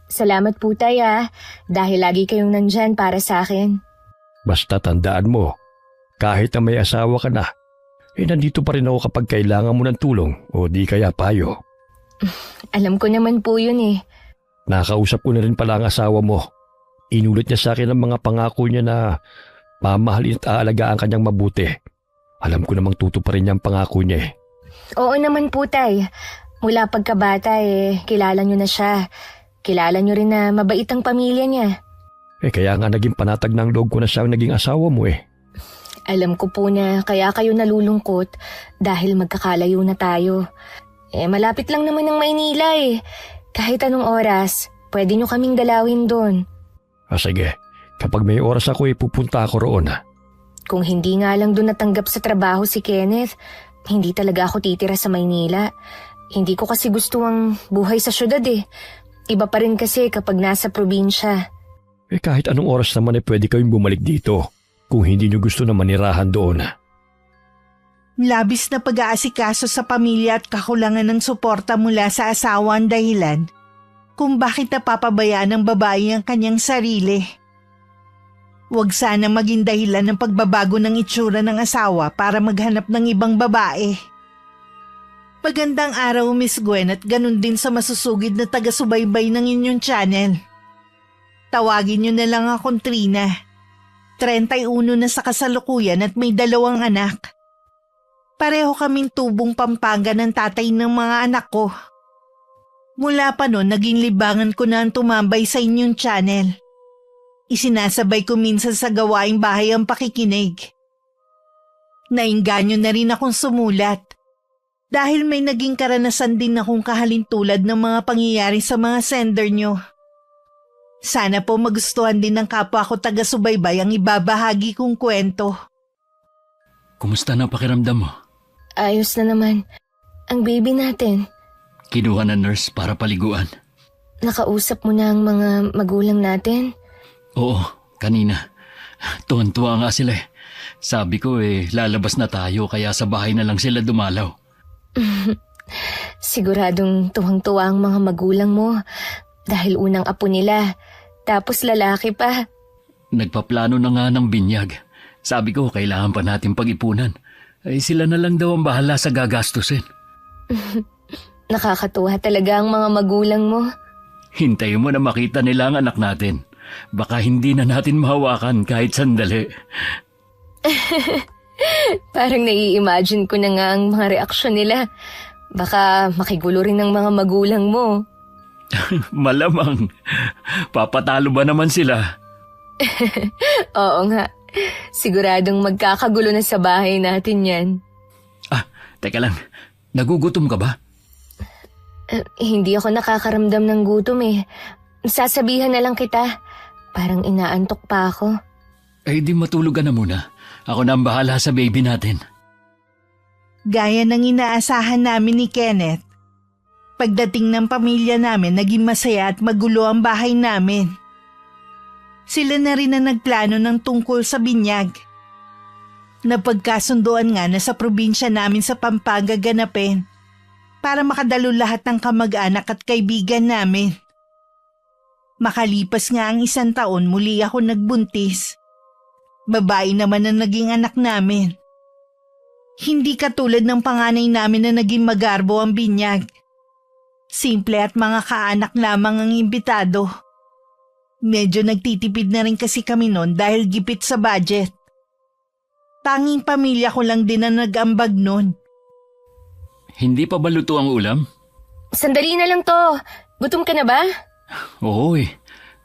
Salamat po tay dahil lagi kayong nandyan para sa akin. Basta tandaan mo, kahit na may asawa ka na, nandito pa rin ako kapag kailangan mo ng tulong o di kaya payo. Alam ko naman po yun eh. Nakausap ko na rin pala ang asawa mo. Inulit niya sa akin ang mga pangako niya na mamahalin at aalagaan kanyang mabuti. Alam ko namang tutuparin niya ang pangako niya eh. Oo naman po tay. Mula pagkabata kilala nyo na siya. Kilala nyo rin na mabait ang pamilya niya. Kaya nga naging panatag ng loob ko na siya ang naging asawa mo eh. Alam ko po na kaya kayo nalulungkot dahil magkakalayo na tayo. Malapit lang naman ang Maynila eh. Kahit anong oras, pwede nyo kaming dalawin doon. Sige, kapag may oras ako pupunta ako roon. Kung hindi nga lang doon natanggap sa trabaho si Kenneth, hindi talaga ako titira sa Maynila. Hindi ko kasi gusto ang buhay sa syudad eh. Iba pa rin kasi kapag nasa probinsya. Kahit anong oras naman pwede kayong bumalik dito kung hindi nyo gusto na manirahan doon. Labis na pag-aasikaso sa pamilya at kakulangan ng suporta mula sa asawa ang dahilan kung bakit napapabayaan ng babae ang kanyang sarili. Huwag sana maging dahilan ng pagbabago ng itsura ng asawa para maghanap ng ibang babae. Magandang araw, Miss Gwen, at ganun din sa masusugid na taga-subaybay ng inyong channel. Tawagin niyo na lang akong Trina. 31 na sa kasalukuyan at may 2 anak. Pareho kaming tubong Pampanga ng tatay ng mga anak ko. Mula pa noon, naging libangan ko na ang tumambay sa inyong channel. Isinasabay ko minsan sa gawaing bahay ang pakikinig. Nainganyo na rin akong sumulat dahil may naging karanasan din akong kahalintulad ng mga pangyayari sa mga sender nyo. Sana po magustuhan din ng kapwa ko taga-subaybay ang ibabahagi kong kwento. Kumusta na pakiramdam mo? Ayos na naman. Ang baby natin. Kinuha na nurse para paliguan. Nakausap mo na ang mga magulang natin? Oo, kanina. Tuwan-tuwa nga sila eh. Sabi ko lalabas na tayo kaya sa bahay na lang sila dumalaw. Siguradong tuwang-tuwa ang mga magulang mo dahil unang apo nila, tapos lalaki pa. Nagpaplano na nga ng binyag. Sabi ko kailangan pa natin pag-ipunan. Sila na lang daw ang bahala sa gagastusin. Nakakatuwa talaga ang mga magulang mo. Hintayin mo na makita nila ang anak natin. Baka hindi na natin mahawakan kahit sandali. Parang nai-imagine ko na nga ang mga reaksyon nila. Baka makigulo rin ng mga magulang mo. Malamang. Papatalo ba naman sila? Oo nga. Siguradong magkakagulo na sa bahay natin yan. Teka lang. Nagugutom ka ba? Hindi ako nakakaramdam ng gutom eh. Sasabihan na lang kita. Parang inaantok pa ako. Di matulog ka na muna. Ako na ang bahala sa baby natin. Gaya ng inaasahan namin ni Kenneth, pagdating ng pamilya namin naging masaya at magulo ang bahay namin. Sila na rin ang nagplano ng tungkol sa binyag. Napagkasunduan nga na sa probinsya namin sa Pampanga ganapin para makadalo lahat ng kamag-anak at kaibigan namin. Makalipas nga ang 1 taon muli ako nagbuntis. Babae naman ang naging anak namin. Hindi katulad ng panganay namin na naging magarbo ang binyag. Simple at mga kaanak lamang ang imbitado. Medyo nagtitipid na rin kasi kami noon dahil gipit sa budget. Tanging pamilya ko lang din ang nag-ambag noon. Hindi pa ba luto ang ulam? Sandali na lang to. Gutom ka na ba? Oo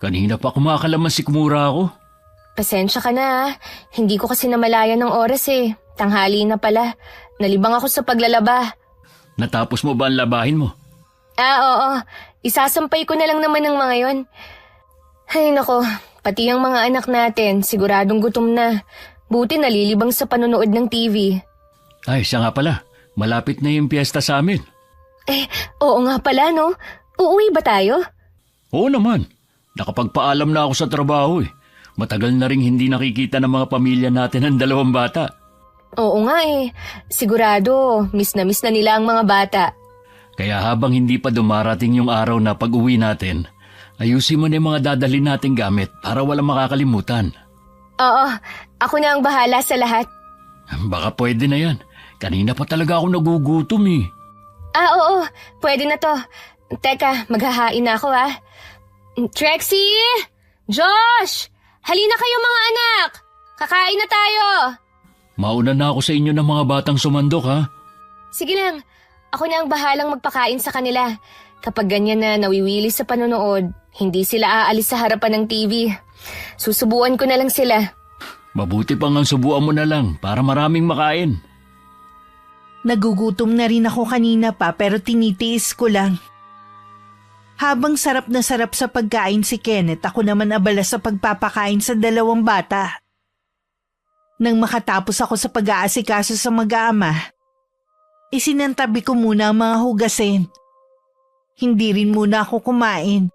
Kanina pa kumakalaman si Kumura ako. Pasensya ka na. Hindi ko kasi namalayan ng oras eh. Tanghali na pala. Nalibang ako sa paglalaba. Natapos mo ba ang labahin mo? Oo. Isasampay ko na lang naman ng mga yon. Ay nako, pati ang mga anak natin siguradong gutom na. Buti nalilibang sa panonood ng TV. Siya nga pala. Malapit na yung piyesta sa amin. Oo nga pala no. Uuwi ba tayo? Oo naman. Nakapagpaalam na ako sa trabaho Matagal na ring hindi nakikita ng mga pamilya natin ang 2 bata. Oo nga Sigurado, miss na nila ang mga bata. Kaya habang hindi pa dumarating yung araw na pag-uwi natin, Ayusin mo na yung mga dadalhin nating gamit para walang makakalimutan. Oo, ako na ang bahala sa lahat. Baka pwede na yan. Kanina pa talaga ako nagugutom eh. Oo, pwede na to. Teka, maghahain na ako Trixie! Josh! Halina kayo mga anak! Kakain na tayo! Mauna na ako sa inyo ng mga batang sumandok ha. Sige lang, ako na ang bahalang magpakain sa kanila. Kapag ganyan na nawiwili sa panonood, hindi sila aalis sa harapan ng TV. Susubuan ko na lang sila. Mabuti pang ang subuan mo na lang para maraming makain. Nagugutom na rin ako kanina pa pero tinitiis ko lang. Habang sarap na sarap sa pagkain si Kenneth, ako naman abala sa pagpapakain sa dalawang bata. Nang makatapos ako sa pag-aasikaso sa mag-aama, isinantabi ko muna ang mga hugasin. Hindi rin muna ako kumain.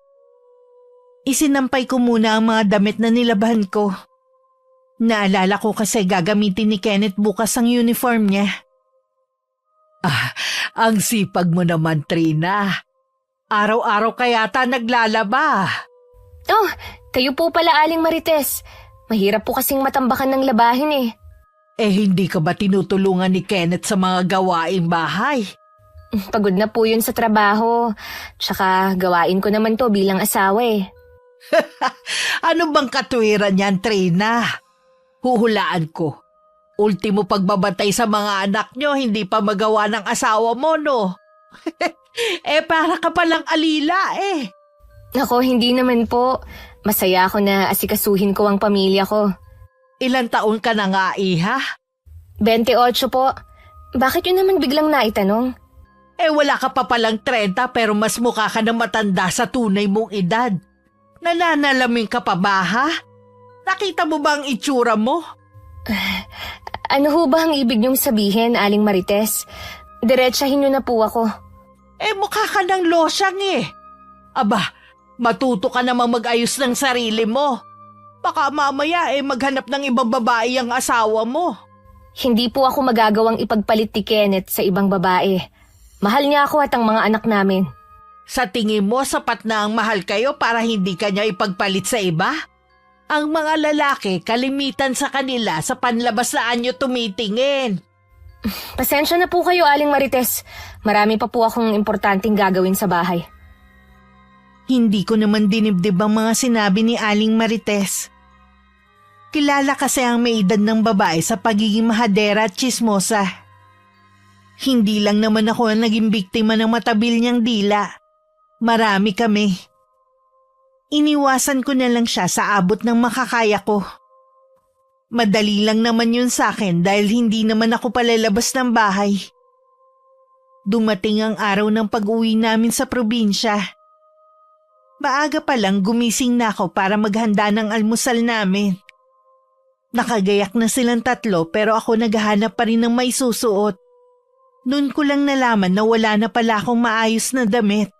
Isinampay ko muna ang mga damit na nilabahan ko. Naalala ko kasi gagamitin ni Kenneth bukas ang uniform niya. Ang sipag mo naman, Trina. Araw-araw ka yata naglalaba. Oh, kayo po pala Aling Marites. Mahirap po kasing matambakan ng labahin eh. Hindi ka ba tinutulungan ni Kenneth sa mga gawaing bahay? Pagod na po yun sa trabaho. Tsaka gawain ko naman to bilang asawa eh. Ano bang katwiran niyan, Trina? Huhulaan ko. Ultimo pagbabantay sa mga anak nyo, hindi pa magawa ng asawa mo, no? Para ka palang alila eh. Ako, hindi naman po. Masaya ako na asikasuhin ko ang pamilya ko. Ilang taon ka na nga, iha? 28 po. Bakit yun naman biglang naitanong? Wala ka pa palang 30 pero mas mukha ka na matanda sa tunay mong edad. Nananalamin ka pa ba, ha? Nakita mo ba ang itsura mo? Ano ho ba ang ibig niyong sabihin, Aling Marites? Diretsahin niyo na po ako. Mukha ka ng losyang eh. Aba, matuto ka namang mag-ayos ng sarili mo. Baka mamaya maghanap ng ibang babae ang asawa mo. Hindi po ako magagawang ipagpalit ni Kenneth sa ibang babae. Mahal niya ako at ang mga anak namin. Sa tingin mo, sapat na ang mahal kayo para hindi ka niya ipagpalit sa iba? Ang mga lalaki, kalimitan sa kanila sa panlabas na anyo tumitingin. Pasensya na po kayo, Aling Marites. Marami pa po akong importanteng gagawin sa bahay. Hindi ko naman dinibdib ang mga sinabi ni Aling Marites. Kilala kasi ang may edad ng babae sa pagiging mahadera at tsismosa. Hindi lang naman ako ang naging biktima ng matabil niyang dila. Marami kami. Iniwasan ko na lang siya sa abot ng makakaya ko. Madali lang naman yun sa akin dahil hindi naman ako palalabas ng bahay. Dumating ang araw ng pag-uwi namin sa probinsya. Maaga pa lang gumising na ako para maghanda ng almusal namin. Nakagayak na silang tatlo pero ako naghahanap pa rin ng may susuot. Noon ko lang nalaman na wala na pala akong maayos na damit.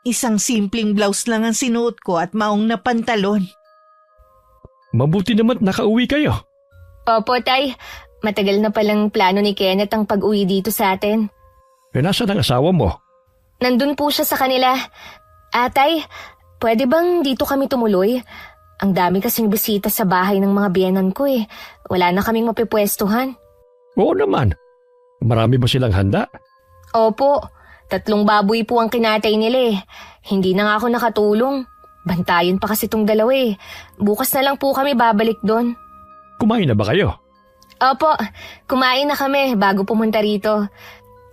Isang simpleng blouse lang ang sinuot ko at maong na pantalon. Mabuti naman nakauwi kayo. Opo, Tay. Matagal na palang plano ni Kenneth ang pag-uwi dito sa atin. Nasaan ang asawa mo? Nandun po siya sa kanila. Tay, pwede bang dito kami tumuloy? Ang dami kasing bisita sa bahay ng mga biyenan ko eh. Wala na kaming mapipwestuhan. Oo naman. Marami ba silang handa? Opo, 3 baboy po ang kinatay nila eh. Hindi na nga ako nakatulong. Bantayan pa kasi itong 2 eh. Bukas na lang po kami babalik doon. Kumain na ba kayo? Opo, kumain na kami bago pumunta rito.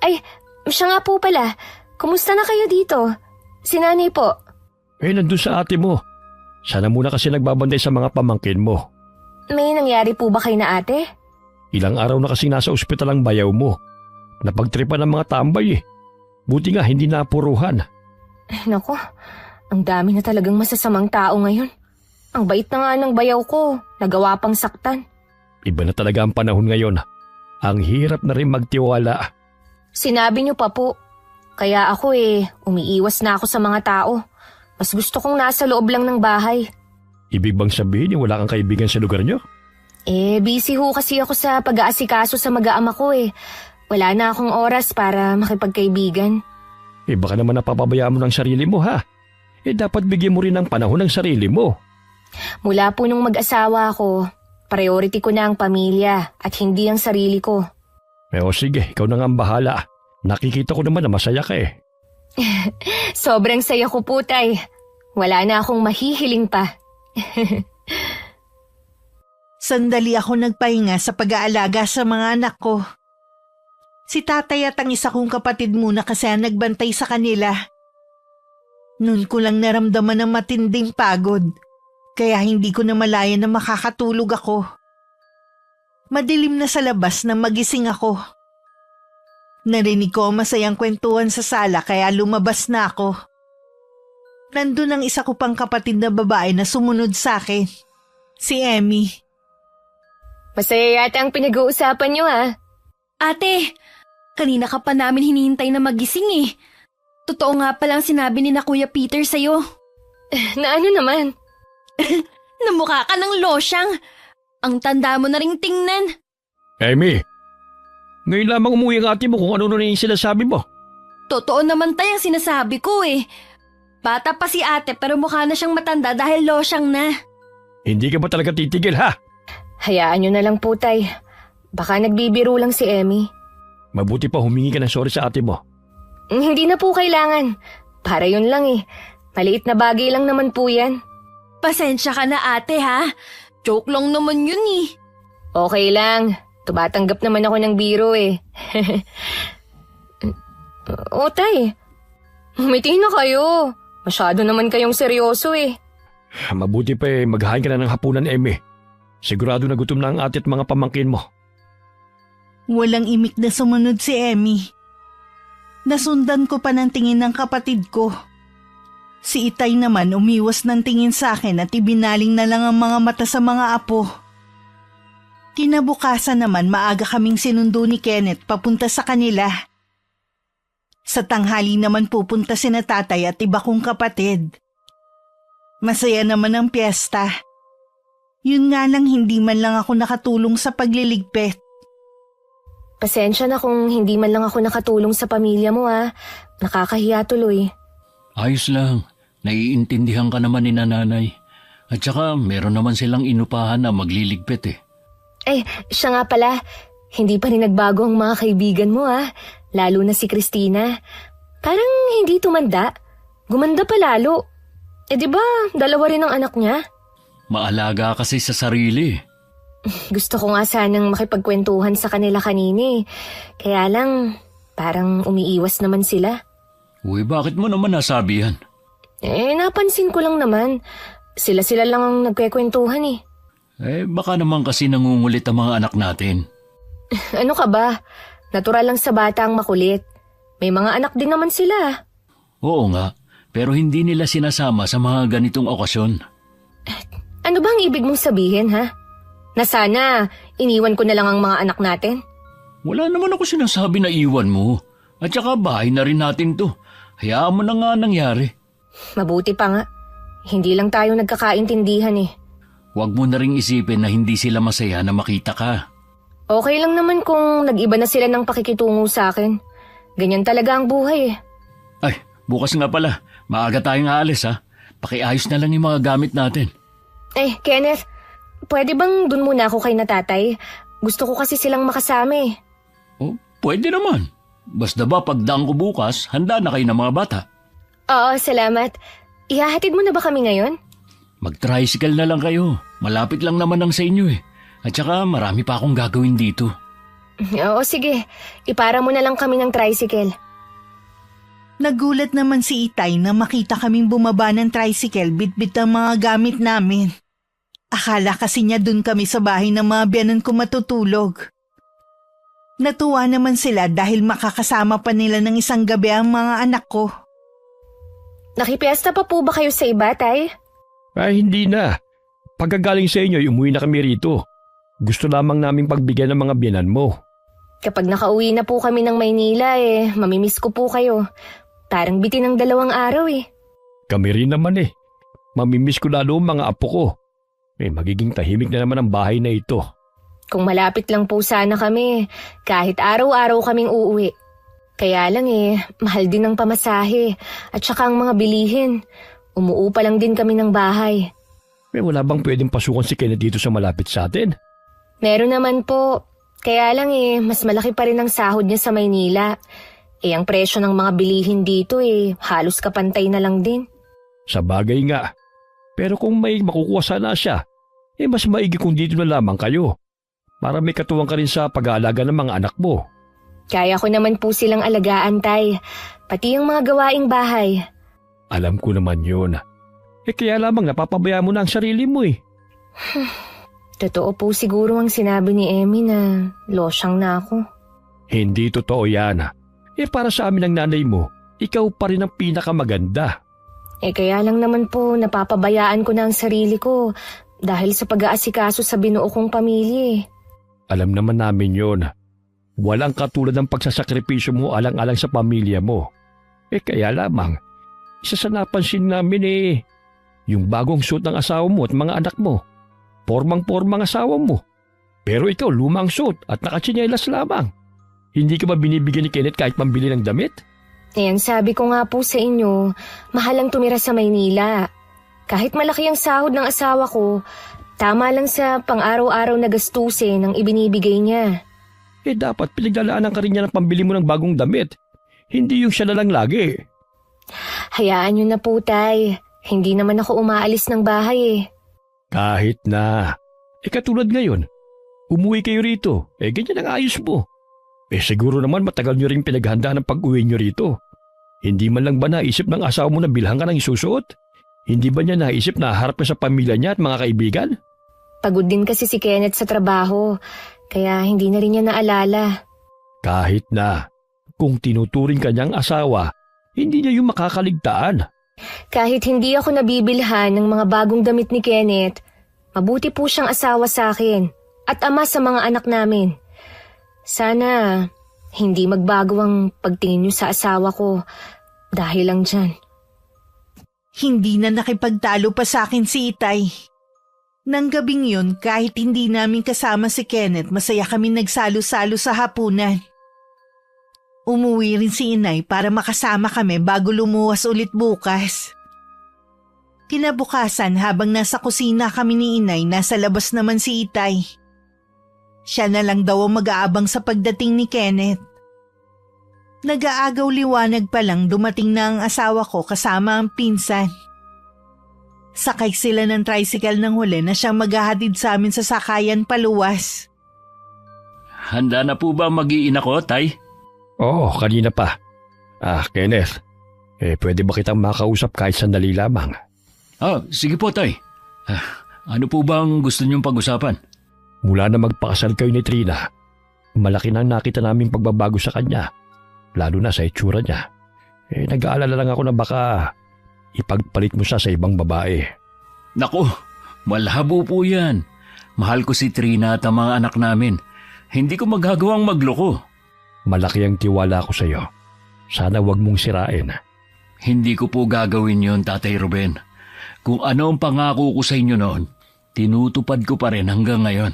Ay, siya nga po pala. Kumusta na kayo dito? Si nanay po. Nandun sa ate mo. Sana muna kasi nagbabantay sa mga pamangkin mo. May nangyari po ba kay na ate? Ilang araw na kasi nasa ospital ang bayaw mo. Napagtripan ng mga tambay eh. Buti nga hindi napuruhan. Nako, ang dami na talagang masasamang tao ngayon. Ang bait na nga ng bayaw ko, nagawa pang saktan. Iba na talaga ang panahon ngayon. Ang hirap na rin magtiwala. Sinabi niyo pa po. Kaya ako umiiwas na ako sa mga tao. Mas gusto kong nasa loob lang ng bahay. Ibig bang sabihin wala kang kaibigan sa lugar nyo? Busy ho kasi ako sa pag-aasikaso sa mag-aama ko eh. Wala na akong oras para makipagkaibigan. Baka naman napapabayaan mo ng sarili mo ha. dapat bigyan mo rin ng panahon ng sarili mo. Mula po nung mag-asawa ako, priority ko na ang pamilya at hindi ang sarili ko. O sige, ikaw na nga ang bahala. Nakikita ko naman na masaya ka eh. Sobrang saya ko po, Tay. Wala na akong mahihiling pa. Sandali ako nagpahinga sa pag-aalaga sa mga anak ko. Si tatay at ang isa kong kapatid muna kasi ang nagbantay sa kanila. Noon ko lang naramdaman ang matinding pagod, kaya hindi ko na malaya na makakatulog ako. Madilim na sa labas nang magising ako. Narinig ko ang masayang kwentuhan sa sala kaya lumabas na ako. Nandun ang isa ko pang kapatid na babae na sumunod sa akin. Si Emmy. Masaya yata ang pinag-uusapan niyo, ha? Ate, kanina ka pa namin hinihintay na magising eh. Totoo nga palang sinabi ni na Kuya Peter sa'yo. Na ano naman? Namukha ka ng losyang. Ang tanda mo na ring tingnan. Amy, ngayon lamang umuwi ang ate mo kung ano na yung sinasabi mo. Totoo naman tayong sinasabi ko eh. Bata pa si ate pero mukha na siyang matanda dahil losyang na. Hindi ka ba talaga titigil ha? Hayaan niyo na lang po, Tay. Baka nagbibiro lang si Emmy. Mabuti pa humingi ka ng sorry sa ate mo. Hindi na po kailangan. Para yun lang eh. Maliit na bagay lang naman po yan. Pasensya ka na ate ha. Joke lang naman yun eh. Okay lang. Tumatanggap naman ako ng biro eh. O, Tay. Umiti na kayo. Masyado naman kayong seryoso eh. Mabuti pa maghain ka na ng hapunan, Emmy. Sigurado na gutom na ang ate at mga pamangkin mo. Walang imik na sumunod si Emmy. Nasundan ko pa ng tingin ng kapatid ko. Si Itay naman umiwas ng tingin sa akin at ibinaling na lang ang mga mata sa mga apo. Kinabukasan naman maaga kaming sinundo ni Kenneth papunta sa kanila. Sa tanghali naman pupunta sina tatay at iba kong kapatid. Masaya naman ang piyesta. Yun nga lang hindi man lang ako nakatulong sa pagliligpit. Pasensya na kung hindi man lang ako nakatulong sa pamilya mo, ha. Nakakahiya tuloy. Ayos lang. Naiintindihan ka naman ni nanay. At saka meron naman silang inupahan na magliligpit eh. Siya nga pala. Hindi pa rin nagbago ang mga kaibigan mo, ha. Lalo na si Christina. Parang hindi tumanda. Gumanda pa lalo. Di ba, dalawa rin ang anak niya? Maalaga kasi sa sarili. Gusto ko nga sanang makipagkwentuhan sa kanila kanina eh. Kaya lang, parang umiiwas naman sila. Uy, bakit mo naman nasabi yan? Napansin ko lang naman. Sila-sila lang ang nagkwekwentuhan eh. Baka naman kasi nangungulit ang mga anak natin. Ano ka ba? Natural lang sa bata ang makulit. May mga anak din naman sila. Oo nga, pero hindi nila sinasama sa mga ganitong okasyon. Ano bang ibig mong sabihin, ha? Na sana, iniwan ko na lang ang mga anak natin? Wala naman ako sinasabi na iwan mo. At saka bahay na rin natin to. Hayaan mo na nga nangyari. Mabuti pa nga. Hindi lang tayo nagkakaintindihan eh. Huwag mo na ring isipin na hindi sila masaya na makita ka. Okay lang naman kung nag-iba na sila ng pakikitungo sa akin. Ganyan talaga ang buhay eh. Ay, bukas nga pala. Maaga tayong aalis ha. Pakiayos na lang yung mga gamit natin. Kenneth, pwede bang dun muna ako kay natatay? Gusto ko kasi silang makasama eh. Oh, pwede naman. Basta ba pagdaan ko bukas, handa na kayo ng mga bata. Oo, salamat. Ihahatid mo na ba kami ngayon? Mag-tricycle na lang kayo. Malapit lang naman ang sa inyo eh. At saka marami pa akong gagawin dito. Oo, sige. Ipara mo na lang kami ng tricycle. Nagulat naman si Itay na makita kaming bumaba ng tricycle bitbit ang mga gamit namin. Akala kasi niya dun kami sa bahay ng mga biyanan ko matutulog. Natuwa naman sila dahil makakasama pa nila ng isang gabi ang mga anak ko. Nakipiesta pa po ba kayo sa iba, Tay? Ay, hindi na. Pagkagaling sa inyo, umuwi na kami rito. Gusto lamang naming pagbigyan ng mga biyanan mo. Kapag nakauwi na po kami ng Maynila mamimiss ko po kayo. Parang bitin ng 2 araw eh. Kami rin naman eh. Mamimiss ko lalo ang mga apo ko. Magiging tahimik na naman ang bahay na ito. Kung malapit lang po sana kami, kahit araw-araw kaming uuwi. Kaya lang mahal din ang pamasahe at saka ang mga bilihin. Umuupa lang din kami ng bahay. May wala bang pwedeng pasukan si Kenneth dito sa malapit sa atin? Meron naman po. Kaya lang mas malaki pa rin ang sahod niya sa Maynila. Ang presyo ng mga bilihin dito halos kapantay na lang din. Sa bagay nga. Pero kung may makukuha sana siya, mas maigi kung dito na lamang kayo. Para may katuwang ka rin sa pag-aalaga ng mga anak mo. Kaya ko naman po silang alagaan, Tay. Pati yung mga gawaing bahay. Alam ko naman yun. Kaya lamang napapabaya mo na ang sarili mo eh. Totoo po siguro ang sinabi ni Emmy na losyang na ako. Hindi totoo yan. Para sa amin ng nanay mo, ikaw pa rin ang pinakamaganda. Kaya lang naman po napapabayaan ko na ang sarili ko dahil sa pag-aasikaso sa binuo kong pamilya. Alam naman namin yon. Walang katulad ng pagsasakripisyo mo alang-alang sa pamilya mo. Kaya lamang, isa sa napansin namin yung bagong suit ng asawa mo at mga anak mo. Pormang-pormang asawa mo. Pero ikaw lumang suit at nakatsinelas lamang. Hindi ka ba binibigyan ni Kenneth kahit pambili ng damit? Sabi ko nga po sa inyo, mahal ang tumira sa Maynila. Kahit malaki ang sahod ng asawa ko, tama lang sa pang-araw-araw na gastusin ang ibinibigay niya. Dapat pinaglalaanan ka rin niya ng pambili mo ng bagong damit. Hindi yung siya na lang lagi. Hayaan niyo na po, Tay. Hindi naman ako umaalis ng bahay Kahit na. Katulad ngayon, umuwi kayo rito. Ganyan ang ayos mo. Siguro naman matagal niyo rin pinaghandaan ng pag-uwi niyo rito. Hindi man lang ba naisip ng asawa mo na bilhan ka ng isusuot? Hindi ba niya naisip na harap ka sa pamilya niya at mga kaibigan? Pagod din kasi si Kenneth sa trabaho, kaya hindi na rin niya naalala. Kahit na. Kung tinuturing ka niyang asawa, hindi niya yung makakaligtaan. Kahit hindi ako nabibilhan ng mga bagong damit ni Kenneth, mabuti po siyang asawa sa akin at ama sa mga anak namin. Sana hindi magbago ang pagtingin niyo sa asawa ko dahil lang dyan. Hindi na nakipagtalo pa sa akin si Itay. Nang gabing yun, kahit hindi namin kasama si Kenneth, masaya kami nagsalo-salo sa hapunan. Umuwi rin si Inay para makasama kami bago lumuwas ulit bukas. Kinabukasan habang nasa kusina kami ni Inay, nasa labas naman si Itay. Siya na lang daw ang mag-aabang sa pagdating ni Kenneth. Nag-aagaw liwanag pa lang dumating na ang asawa ko kasama ang pinsan. Sakay sila ng tricycle ng huli na siyang maghahatid sa amin sa sakayan paluwas. Handa na po ba mag-iina ko, Tay? Oo, kanina pa. Kenneth, pwede ba kitang makausap kahit sandali lamang? Sige po, Tay. Ano po bang gusto niyong pag-usapan? Mula na magpakasal kayo ni Trina, malaki na nakita naming pagbabago sa kanya, lalo na sa itsura niya. Nag-aalala lang ako na baka ipagpalit mo siya sa ibang babae. Naku, malhabo po yan. Mahal ko si Trina at ang mga anak namin. Hindi ko magagawang magloko. Malaki ang tiwala ko sa iyo. Sana wag mong sirain. Hindi ko po gagawin yon, Tatay Ruben. Kung ano ang pangako ko sa inyo noon, tinutupad ko pa rin hanggang ngayon.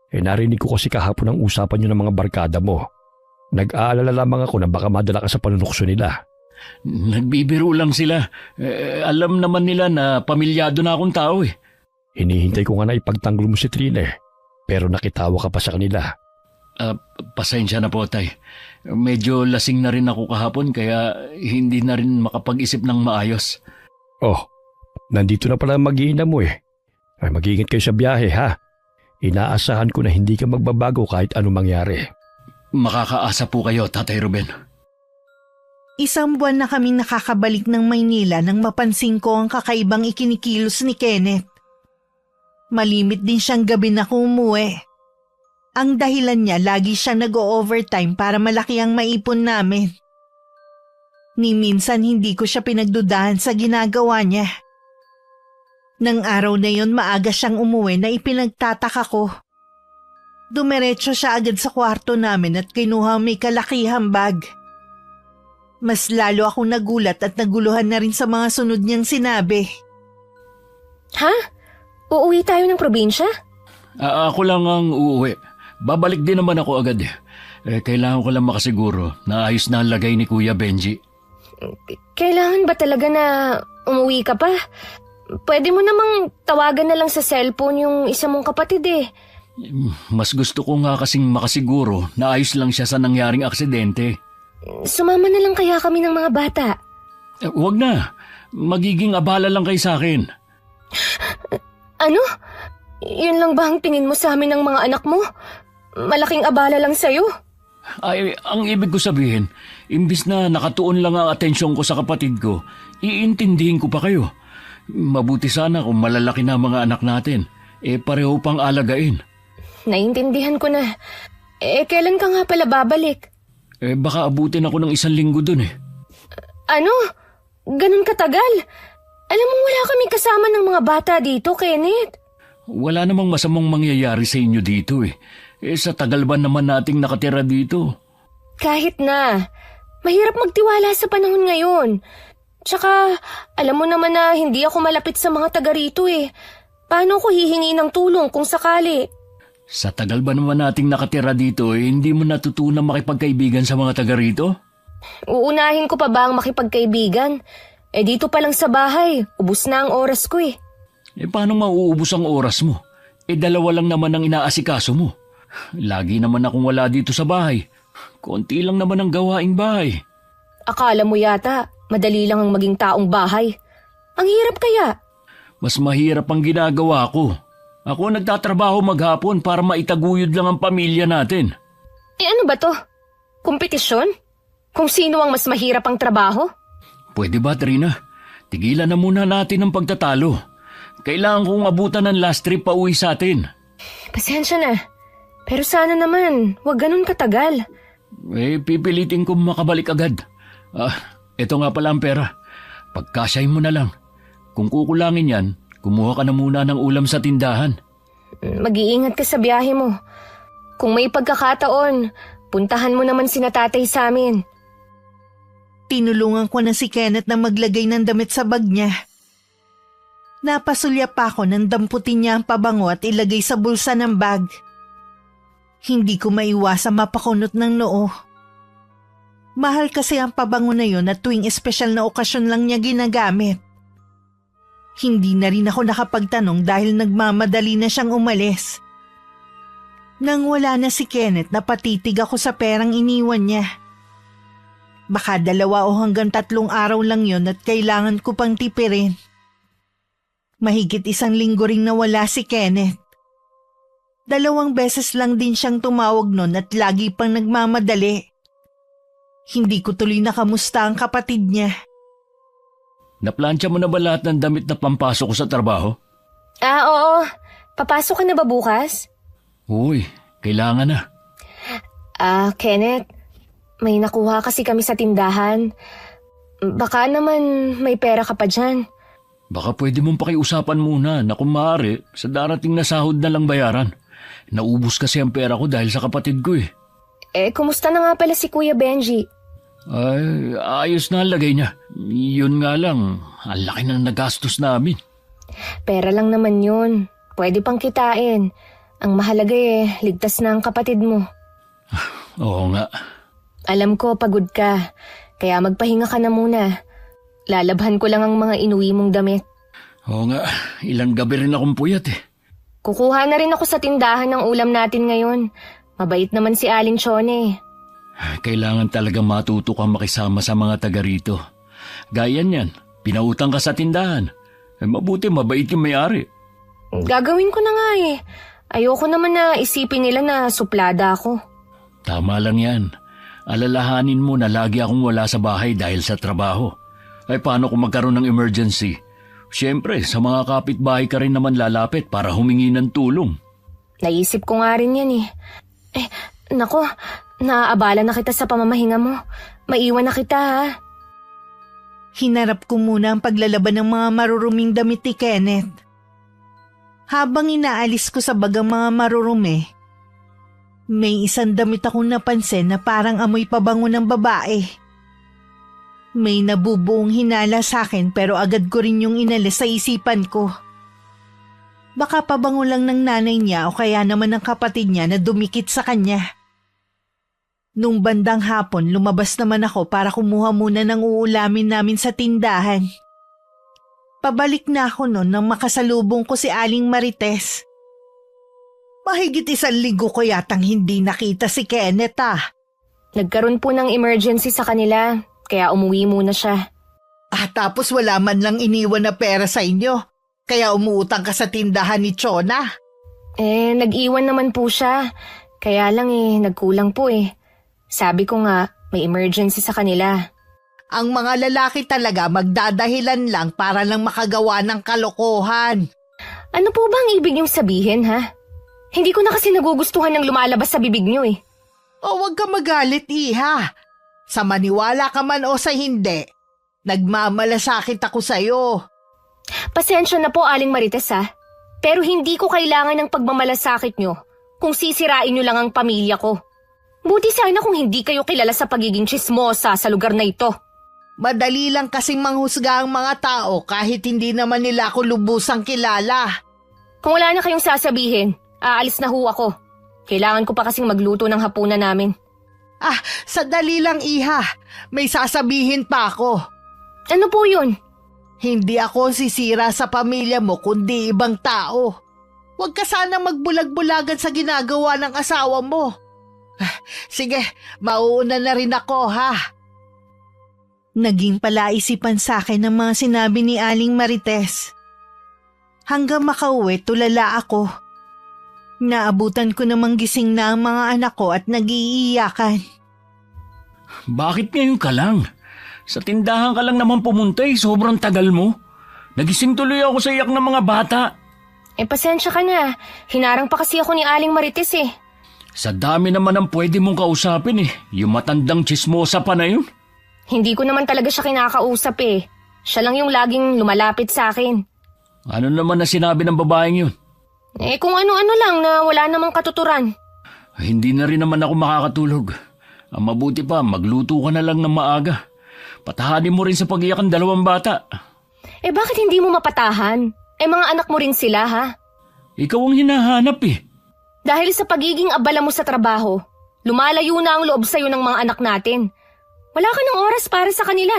Narinig ko kasi kahapon ang usapan niyo ng mga barkada mo. Nag-aalala lamang ako na baka madala ka sa panunukso nila. Nagbibiro lang sila. Alam naman nila na pamilyado na akong tao . Hinihintay ko nga na ipagtanggol mo si Trina pero nakitawa ka pa sa kanila. Pasensya na po, Tay. Medyo lasing na rin ako kahapon kaya hindi na rin makapag-isip ng maayos. Nandito na pala ang mag-iina mo . Mag-iingat kayo sa biyahe, ha? Inaasahan ko na hindi ka magbabago kahit anong mangyari. Makakaasa po kayo, Tatay Ruben. Isang buwan na kaming nakakabalik ng Maynila nang mapansin ko ang kakaibang ikinikilos ni Kenneth. Malimit din siyang gabi na umuwi. Ang dahilan niya, lagi siyang nag-o-overtime para malaki ang maipon namin. Ni minsan hindi ko siya pinagdudahan sa ginagawa niya. Nang araw na yon maaga siyang umuwi na ipinagtataka ko. Dumiretso siya agad sa kwarto namin at kinuha may kalakihang bag. Mas lalo akong nagulat at naguluhan na rin sa mga sunod niyang sinabi. Ha? Uuwi tayo ng probinsya? Ako lang ang uuwi. Babalik din naman ako agad . Kailangan ko lang makasiguro na ayos na ang lagay ni Kuya Benji. Kailangan ba talaga na umuwi ka pa. Pwede mo namang tawagan na lang sa cellphone yung isa mong kapatid eh. Mas gusto ko nga kasing makasiguro na ayos lang siya sa nangyaring aksidente. Sumama na lang kaya kami ng mga bata. Huwag na. Magiging abala lang kayo sa akin. Ano? Yun lang ba ang tingin mo sa amin ng mga anak mo? Malaking abala lang sa'yo? Ay, ang ibig ko sabihin, imbis na nakatuon lang ang atensyon ko sa kapatid ko, iintindihin ko pa kayo. Mabuti sana kung malalaki na mga anak natin, pareho pang alagain. Naintindihan ko na. Kailan ka nga pala babalik? Baka abutin ako ng 1 linggo dun eh. Ano? Ganun katagal? Alam mo wala kami kasama ng mga bata dito, Kenneth. Wala namang masamang mangyayari sa inyo dito eh. Sa tagal ba naman nating nakatira dito? Kahit na. Mahirap magtiwala sa panahon ngayon. Tsaka, alam mo naman na hindi ako malapit sa mga taga rito eh. Paano ko hihingi ng tulong kung sakali? Sa tagal ba naman nating nakatira dito hindi mo natutunan makipagkaibigan sa mga taga rito? Uunahin ko pa ba ang makipagkaibigan? Dito pa lang sa bahay, ubus na ang oras ko eh. Paano mauubos ang oras mo? 2 lang naman ang inaasikaso mo. Lagi naman akong wala dito sa bahay. Konti lang naman ang gawaing bahay. Akala mo yata, madali lang ang maging taong bahay. Ang hirap kaya. Mas mahirap ang ginagawa ko. Ako nagtatrabaho maghapon para maitaguyod lang ang pamilya natin. Ano ba to? Kompetisyon? Kung sino ang mas mahirap ang trabaho? Pwede ba, Trina? Tigilan na muna natin ang pagtatalo. Kailangan kong abutan ng last trip pa uwi sa atin. Pasensya na. Pero sana naman, wag ganun katagal. Pipilitin kong makabalik agad. Ito nga pala ang pera. Pagkasyahin mo na lang. Kung kukulangin yan, kumuha ka na muna ng ulam sa tindahan. Mag-iingat ka sa biyahe mo. Kung may pagkakataon, puntahan mo naman sina tatay sa amin. Tinulungan ko na si Kenneth na maglagay ng damit sa bag niya. Napasulya pa ako nang damputin niya ang pabango at ilagay sa bulsa ng bag. Hindi ko maiwasang mapakunot ng noo. Mahal kasi ang pabango na yon at tuwing espesyal na okasyon lang niya ginagamit. Hindi na rin ako nakapagtanong dahil nagmamadali na siyang umalis. Nang wala na si Kenneth, napatitig ako sa perang iniwan niya. Baka 2 o hanggang 3 araw lang yon at kailangan ko pang tipirin. Mahigit 1 linggo ring nawala si Kenneth. 2 beses lang din siyang tumawag nun at lagi pang nagmamadali. Hindi ko tuloy nakamusta ang kapatid niya. Naplansya mo na ba lahat ng damit na pampasok ko sa trabaho? Oo. Papasok ka na ba bukas? Uy, kailangan na. Kenneth, may nakuha kasi kami sa tindahan. Baka naman may pera ka pa dyan. Baka pwede mong pakiusapan muna na kung maaari, sa darating na sahod na lang bayaran. Naubos kasi ang pera ko dahil sa kapatid ko eh. Kumusta na nga pala si Kuya Benji? Ay, ayos na ang lagay niya. Yun nga lang, ang laki ng nagastos namin. Pera lang naman yun. Pwede pang kitain. Ang mahalaga ligtas na ang kapatid mo. Oo nga. Alam ko, pagod ka. Kaya magpahinga ka na muna. Lalabhan ko lang ang mga inuwi mong damit. Oo nga, ilang gabi rin akong puyat eh. Kukuha na rin ako sa tindahan ng ulam natin ngayon. Mabait naman si Aling Chone. Kailangan talagang matuto kang makisama sa mga taga rito. Gaya niyan, pinautang ka sa tindahan. Mabuti mabait yung may-ari. Gagawin ko na nga eh. Ayoko naman na isipin nila na suplada ako. Tama lang yan. Alalahanin mo na lagi akong wala sa bahay dahil sa trabaho. Ay paano kung magkaroon ng emergency? Siyempre, sa mga kapitbahay ka rin naman lalapit para humingi ng tulong. Naisip ko nga rin yan eh. Nako, naaabala na kita sa pamamahinga mo. Maiwan na kita ha. Hinarap ko muna ang paglalaban ng mga maruruming damit ni Kenneth. Habang inaalis ko sa bagang mga marurumi, may isang damit akong napansin na parang amoy pabango ng babae. May nabubuong hinala sa akin pero agad ko rin yung inalis sa isipan ko. Baka pabango lang ng nanay niya o kaya naman ng kapatid niya na dumikit sa kanya. Nung bandang hapon, lumabas naman ako para kumuha muna ng uulamin namin sa tindahan. Pabalik na ako noon nang makasalubong ko si Aling Marites. Mahigit 1 linggo ko yatang hindi nakita si Kenneth Nagkaroon po ng emergency sa kanila, kaya umuwi muna siya. Tapos wala man lang iniwan na pera sa inyo. Kaya umuutang ka sa tindahan ni Chona. Nag-iwan naman po siya. Kaya lang nagkulang po Sabi ko nga, may emergency sa kanila. Ang mga lalaki talaga magdadahilan lang para lang makagawa ng kalokohan. Ano po ba ang ibig niyong sabihin, ha? Hindi ko na kasi nagugustuhan ng lumalabas sa bibig niyo O wag ka magalit, Iha. Sa maniwala ka man o sa hindi, nagmamalasakit ako sa'yo. Pasensya na po, Aling Marites, ha? Pero hindi ko kailangan ng pagmamalasakit niyo kung sisirain niyo lang ang pamilya ko. Buti sana kung hindi kayo kilala sa pagiging tsismosa sa lugar na ito. Madali lang kasing manghusga ang mga tao kahit hindi naman nila ako lubusang kilala. Kung wala na kayong sasabihin, aalis na ho ako. Kailangan ko pa kasing magluto ng hapunan namin. Sadali lang, Iha. May sasabihin pa ako. Ano po yun? Hindi ako sisira sa pamilya mo kundi ibang tao. Huwag ka sana magbulag-bulagan sa ginagawa ng asawa mo. Sige, mauuna na rin ako, ha? Naging palaisipan sa akin ang mga sinabi ni Aling Marites. Hanggang makauwi, tulala ako. Naabutan ko namang gising na ang mga anak ko at nag-iiyakan. Bakit ngayon ka lang? Sa tindahan ka lang naman pumunta sobrang tagal mo. Nagising tuloy ako sa iyak ng mga bata. Pasensya ka na. Hinarang pa kasi ako ni Aling Marites Sa dami naman ang pwede mong kausapin yung matandang tsismosa pa na yun. Hindi ko naman talaga siya kinakausap Siya lang yung laging lumalapit sa akin. Ano naman na sinabi ng babaeng yun? Kung ano-ano lang na wala namang katuturan. Hindi na rin naman ako makakatulog. Ang mabuti pa, magluto ka na lang ng maaga. Patahanin mo rin sa pag-iyak ang 2 bata. Bakit hindi mo mapatahan? Mga anak mo rin sila, ha? Ikaw ang hinahanap Dahil sa pagiging abala mo sa trabaho, lumalayo na ang loob sa'yo ng mga anak natin. Wala ka ng oras para sa kanila.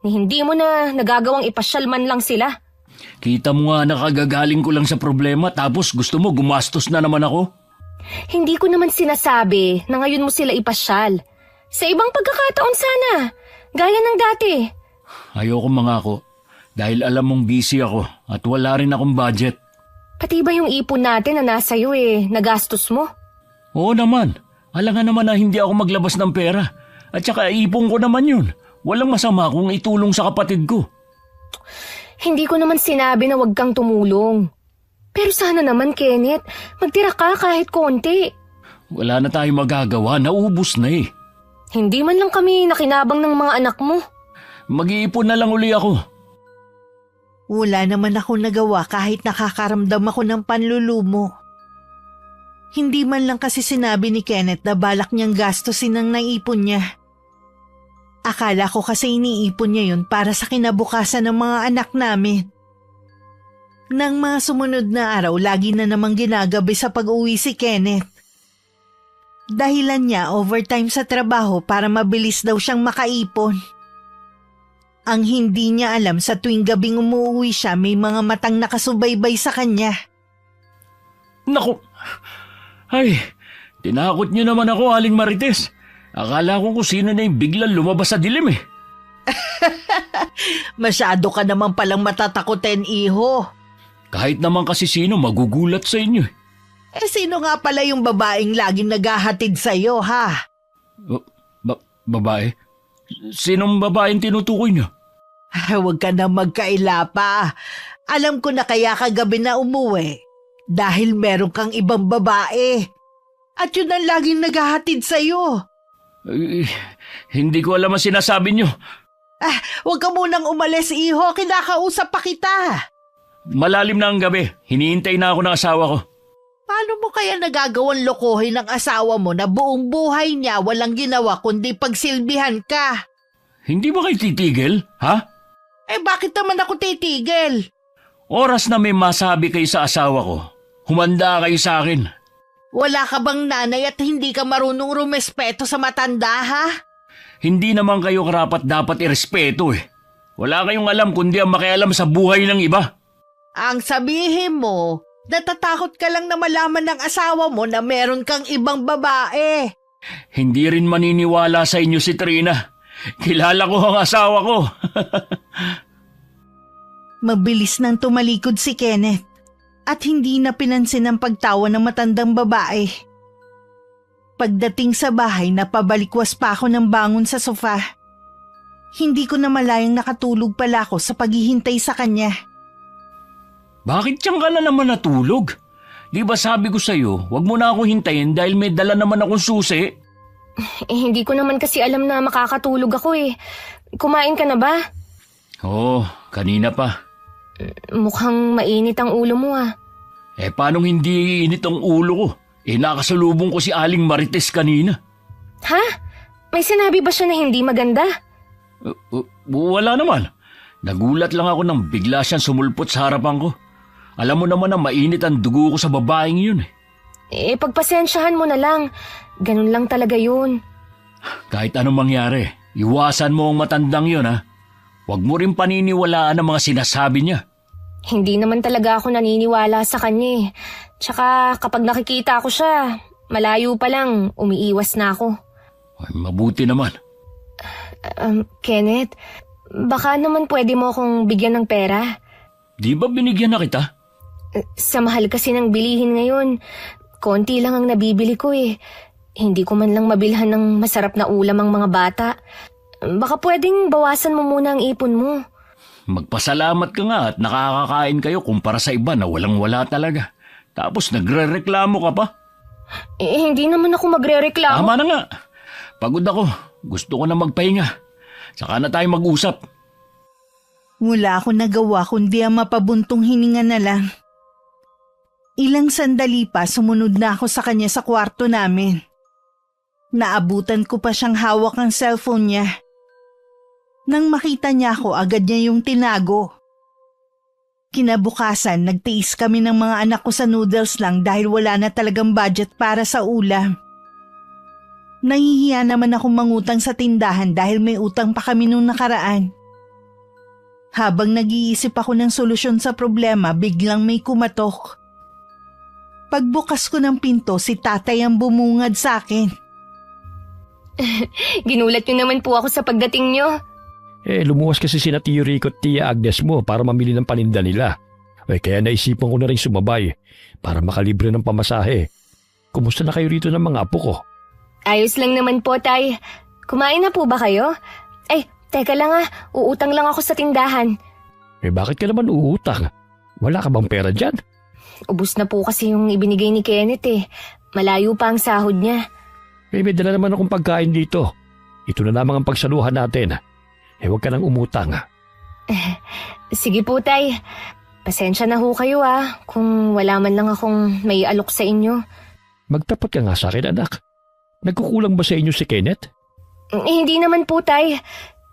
Hindi mo na nagagawang ipasyal man lang sila. Kita mo nga nakagagaling ko lang sa problema tapos gusto mo gumastos na naman ako. Hindi ko naman sinasabi na ngayon mo sila ipasyal. Sa ibang pagkakataon sana, gaya ng dati. Ayoko mangako dahil alam mong busy ako at wala rin akong budget. Pati ba yung ipon natin na nasa iyo nagastos mo? Oo naman. Alangan naman na hindi ako maglabas ng pera. At saka ipon ko naman yun. Walang masama kung itulong sa kapatid ko. Hindi ko naman sinabi na huwag kang tumulong. Pero sana naman, Kenneth, magtira ka kahit konti. Wala na tayong magagawa. Naubos na Hindi man lang kami nakinabang ng mga anak mo. Mag-iipon na lang uli ako. Wala naman ako nagawa kahit nakakaramdam ako ng panlulumo. Hindi man lang kasi sinabi ni Kenneth na balak niyang gastusin ang naipon niya. Akala ko kasi iniipon niya yun para sa kinabukasan ng mga anak namin. Nang mga sumunod na araw, lagi na namang ginagabi sa pag-uwi si Kenneth. Dahilan niya overtime sa trabaho para mabilis daw siyang makaipon. Ang hindi niya alam sa tuwing gabing umuwi siya may mga matang nakasubaybay sa kanya. Naku! Ay, tinakot niyo naman ako, Aling Marites. Akala ko kung sino na yung biglang lumabas sa dilim Masyado ka naman palang matatakotin, iho. Kahit naman kasi sino magugulat sa inyo Sino nga pala yung babaeng laging naghahatid sa'yo, ha? Babae? Sinong babaeng tinutukoy niyo? Huwag ka na magkaila pa. Alam ko na kaya kagabi na umuwi dahil meron kang ibang babae. At yun ang laging naghahatid sa'yo. Hindi ko alam ang sinasabi niyo. Huwag ka munang umalis, iho. Kinakausap pa kita. Malalim na ang gabi. Hinihintay na ako ng asawa ko. Paano mo kaya nagagawang lokohin ng asawa mo na buong buhay niya walang ginawa kundi pagsilbihan ka? Hindi ba kayo titigil, ha? Bakit naman ako titigil? Oras na may masabi kayo sa asawa ko, humanda kayo sa akin. Wala ka bang nanay at hindi ka marunong rumespeto sa matanda, ha? Hindi naman kayo karapat dapat irespeto Wala kayong alam kundi ang makialam sa buhay ng iba. Ang sabihin mo, natatakot ka lang na malaman ng asawa mo na meron kang ibang babae. Hindi rin maniniwala sa inyo si Trina. Kilala ko ang asawa ko. Mabilis nang tumalikod si Kenneth at hindi na pinansin ang pagtawa ng matandang babae. Pagdating sa bahay, napabalikwas pa ako ng bangon sa sofa. Hindi ko na malayang nakatulog pala ako sa paghihintay sa kanya. Bakit siyang ka na naman natulog? Di ba sabi ko sa'yo, wag mo na ako hintayin dahil may dala naman akong susi? Hindi ko naman kasi alam na makakatulog ako eh. Kumain ka na ba? Oo, kanina pa. Mukhang mainit ang ulo mo ah. Paanong hindi init ang ulo ko? Nakasalubong ko si Aling Marites kanina. Ha? May sinabi ba siya na hindi maganda? Wala naman. Nagulat lang ako nang bigla siyang sumulpot sa harapan ko. Alam mo naman na mainit ang dugo ko sa babaeng yun Pagpasensyahan mo na lang. Ganun lang talaga yun. Kahit anong mangyari, iwasan mo ang matandang yun ha. Huwag mo rin paniniwalaan ang mga sinasabi niya. Hindi naman talaga ako naniniwala sa kanya eh. Tsaka kapag nakikita ko siya, malayo pa lang, umiiwas na ako. Mabuti naman. Kenneth, baka naman pwede mo akong bigyan ng pera. Di ba binigyan na kita? Sa mahal kasi ng bilihin ngayon, konti lang ang nabibili ko eh. Hindi ko man lang mabilhan ng masarap na ulam ang mga bata. Baka pwedeng bawasan mo muna ang ipon mo. Magpasalamat ka nga at nakakakain kayo kumpara sa iba na walang-wala talaga. Tapos nagre-reklamo ka pa? Hindi naman ako magre-reklamo. Tama na nga. Pagod ako. Gusto ko na magpahinga. Saka na tayo mag-usap. Wala akong nagawa kundi ang mapabuntong hininga na lang. Ilang sandali pa sumunod na ako sa kanya sa kwarto namin. Naabutan ko pa siyang hawak ang cellphone niya. Nang makita niya ako, agad niya yung tinago. Kinabukasan, nagtiis kami ng mga anak ko sa noodles lang dahil wala na talagang budget para sa ulam. Nahihiya naman akong mangutang sa tindahan dahil may utang pa kami nung nakaraan. Habang nag-iisip ako ng solusyon sa problema, biglang may kumatok. Pagbukas ko ng pinto, si tatay ang bumungad sa akin. Ginulat niyo naman po ako sa pagdating niyo. Lumuwas kasi sina Tio Rico at Tia Agnes mo para mamili ng paninda nila. Kaya naisipan ko na rin sumabay para makalibre ng pamasahe. Kumusta na kayo rito ng mga apo ko? Ayos lang naman po, tay. Kumain na po ba kayo? Teka lang uutang lang ako sa tindahan. Bakit ka naman uutang? Wala ka bang pera dyan? Ubus na po kasi yung ibinigay ni Kenneth eh. Malayo pa ang sahod niya. May dala naman akong pagkain dito. Ito na lamang ang pagsaluhan natin. Huwag ka nang umutang. Sige po, tay. Pasensya na ho kayo kung wala man lang akong may alok sa inyo. Magtapat ka nga sa akin, anak. Nagkukulang ba sa inyo si Kenneth? Hindi naman po, tay.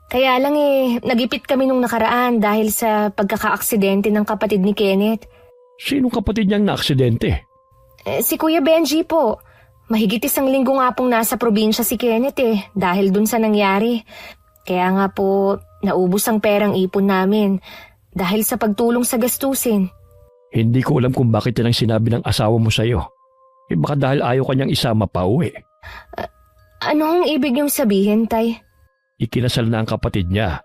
Kaya lang nagipit kami nung nakaraan dahil sa pagkakaaksidente ng kapatid ni Kenneth. Sinong kapatid niyang naaksidente? Si Kuya Benji po. Mahigit 1 linggo nga pong nasa probinsya si Kenneth dahil dun sa nangyari. Kaya nga po naubos ang perang ipon namin dahil sa pagtulong sa gastusin. Hindi ko alam kung bakit yan ang sinabi ng asawa mo sa'yo. Baka dahil ayaw kanyang isama pa uwi. Anong ibig niyong sabihin, tay? Ikinasal na ang kapatid niya.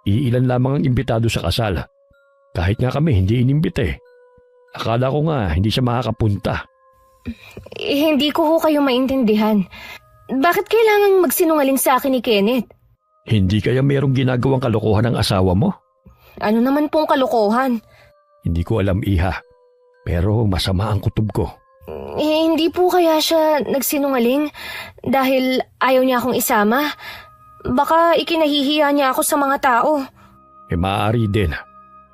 Iilan lamang ang imbitado sa kasal. Kahit nga kami hindi inimbite. Akala ko nga hindi siya makakapunta. Hindi ko ho kayo maintindihan. Bakit kailangang magsinungaling sa akin ni Kenneth? Hindi kaya mayroong ginagawang kalokohan ng asawa mo? Ano naman pong kalokohan? Hindi ko alam, iha. Pero masama ang kutob ko. Hindi po kaya siya nagsinungaling dahil ayaw niya akong isama? Baka ikinahihiya niya ako sa mga tao. Maaari din.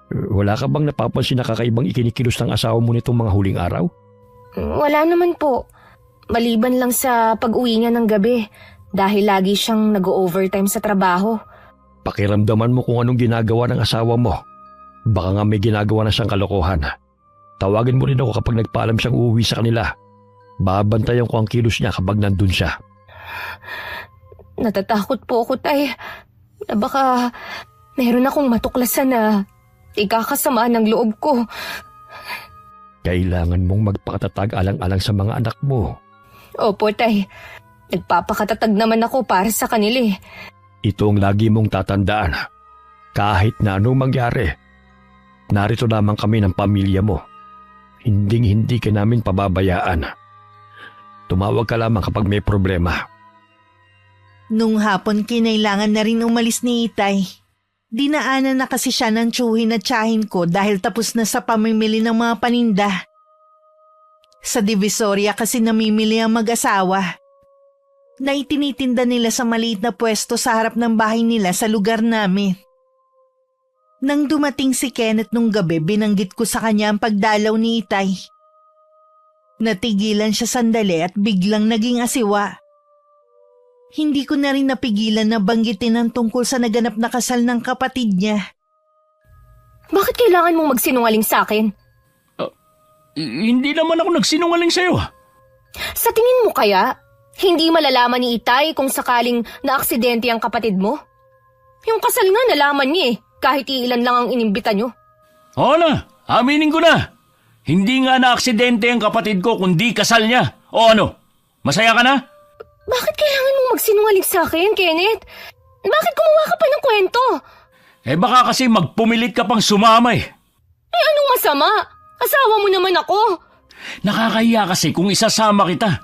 Wala ka bang napapansin na kakaibang ikinikilos ng asawa mo nitong mga huling araw? Wala naman po. Maliban lang sa pag-uwi niya ng gabi dahil lagi siyang nag-overtime sa trabaho. Pakiramdaman mo kung anong ginagawa ng asawa mo. Baka nga may ginagawa na siyang kalokohan. Tawagin mo rin ako kapag nagpaalam siyang uuwi sa kanila. Babantayan ko ang kilos niya kapag nandun siya. Natatakot po ako, tay. Na baka Meron akong matuklasan na ikakasama ng loob ko. Kailangan mong magpakatatag alang-alang sa mga anak mo. Opo, Tay. Nagpapakatatag naman ako para sa kanila eh. Ito ang lagi mong tatandaan. Kahit na anong mangyari, narito lamang kami ng pamilya mo. Hinding-hindi ka namin pababayaan. Tumawag ka lamang kapag may problema. Nung hapon kinailangan na rin umalis ni Itay. Dinaanan na kasi siya ng tsuhin at tsahin ko dahil tapos na sa pamimili ng mga paninda. Sa Divisoria kasi namimili ang mag-asawa. Na itinitinda nila sa maliit na pwesto sa harap ng bahay nila sa lugar namin. Nang dumating si Kenneth nung gabi, binanggit ko sa kanya ang pagdalaw ni Itay. Natigilan siya sandali at biglang naging asiwa. Hindi ko na rin napigilan na banggitin ang tungkol sa naganap na kasal ng kapatid niya. Bakit kailangan mong magsinungaling sa akin? Hindi naman ako nagsinungaling sa'yo. Sa tingin mo kaya, hindi malalaman ni Itay kung sakaling naaksidente ang kapatid mo? Yung kasal nga nalaman niya eh, kahit iilan lang ang inimbita niyo. Oo na, aminin ko na. Hindi nga na-aksidente ang kapatid ko kundi kasal niya. O ano, masaya ka na? Bakit kailangan mong magsinungaling sa akin, Kenneth? Bakit gumawa ka pa ng kwento? Baka kasi magpumilit ka pang sumama eh. Anong masama? Asawa mo naman ako. Nakakahiya kasi kung isasama kita.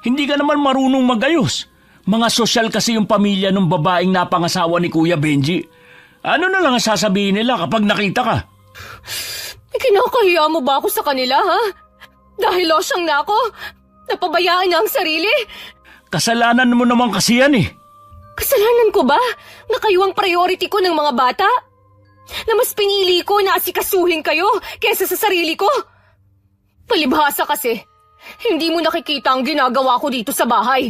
Hindi ka naman marunong magayos. Mga sosyal kasi yung pamilya ng babaeng napangasawa ni Kuya Benji. Ano na lang ang sasabihin nila kapag nakita ka? Kinakahiya mo ba ako sa kanila, ha? Dahil losyang na ako, napabayaan na ang sarili. Kasalanan mo naman kasi yan eh. Kasalanan ko ba na kayo ang priority ko ng mga bata? Na mas pinili ko na asikasuhin kayo kesa sa sarili ko? Palibhasa kasi, hindi mo nakikita ang ginagawa ko dito sa bahay.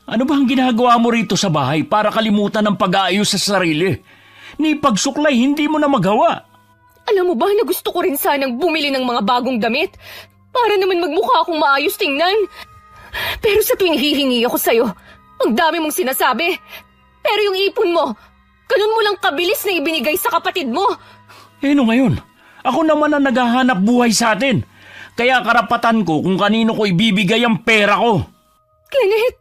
Ano ba ang ginagawa mo rito sa bahay para kalimutan ang pag-aayos sa sarili? Ni pagsuklay hindi mo na magawa. Alam mo ba na gusto ko rin sanang bumili ng mga bagong damit para naman magmukha akong maayos tingnan? Pero sa tuwing hihingi ako sa'yo, ang dami mong sinasabi. Pero yung ipon mo, ganun mo lang kabilis na ibinigay sa kapatid mo. No ngayon, ako naman ang naghahanap buhay sa atin. Kaya karapatan ko kung kanino ko ibibigay ang pera ko. Kenneth,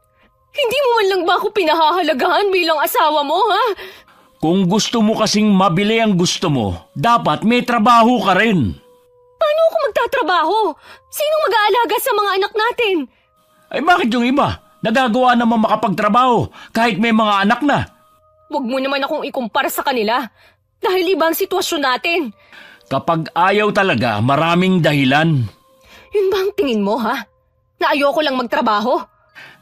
hindi mo man lang ba ako pinahahalagahan bilang asawa mo, ha? Kung gusto mo kasing mabili ang gusto mo, dapat may trabaho ka rin. Paano ako magtatrabaho? Sinong mag-aalaga sa mga anak natin? Bakit yung iba? Nagagawa naman makapagtrabaho kahit may mga anak na. Huwag mo naman akong ikumpara sa kanila dahil iba ang sitwasyon natin. Kapag ayaw talaga, maraming dahilan. Yun ba ang tingin mo, ha? Na ayoko lang magtrabaho?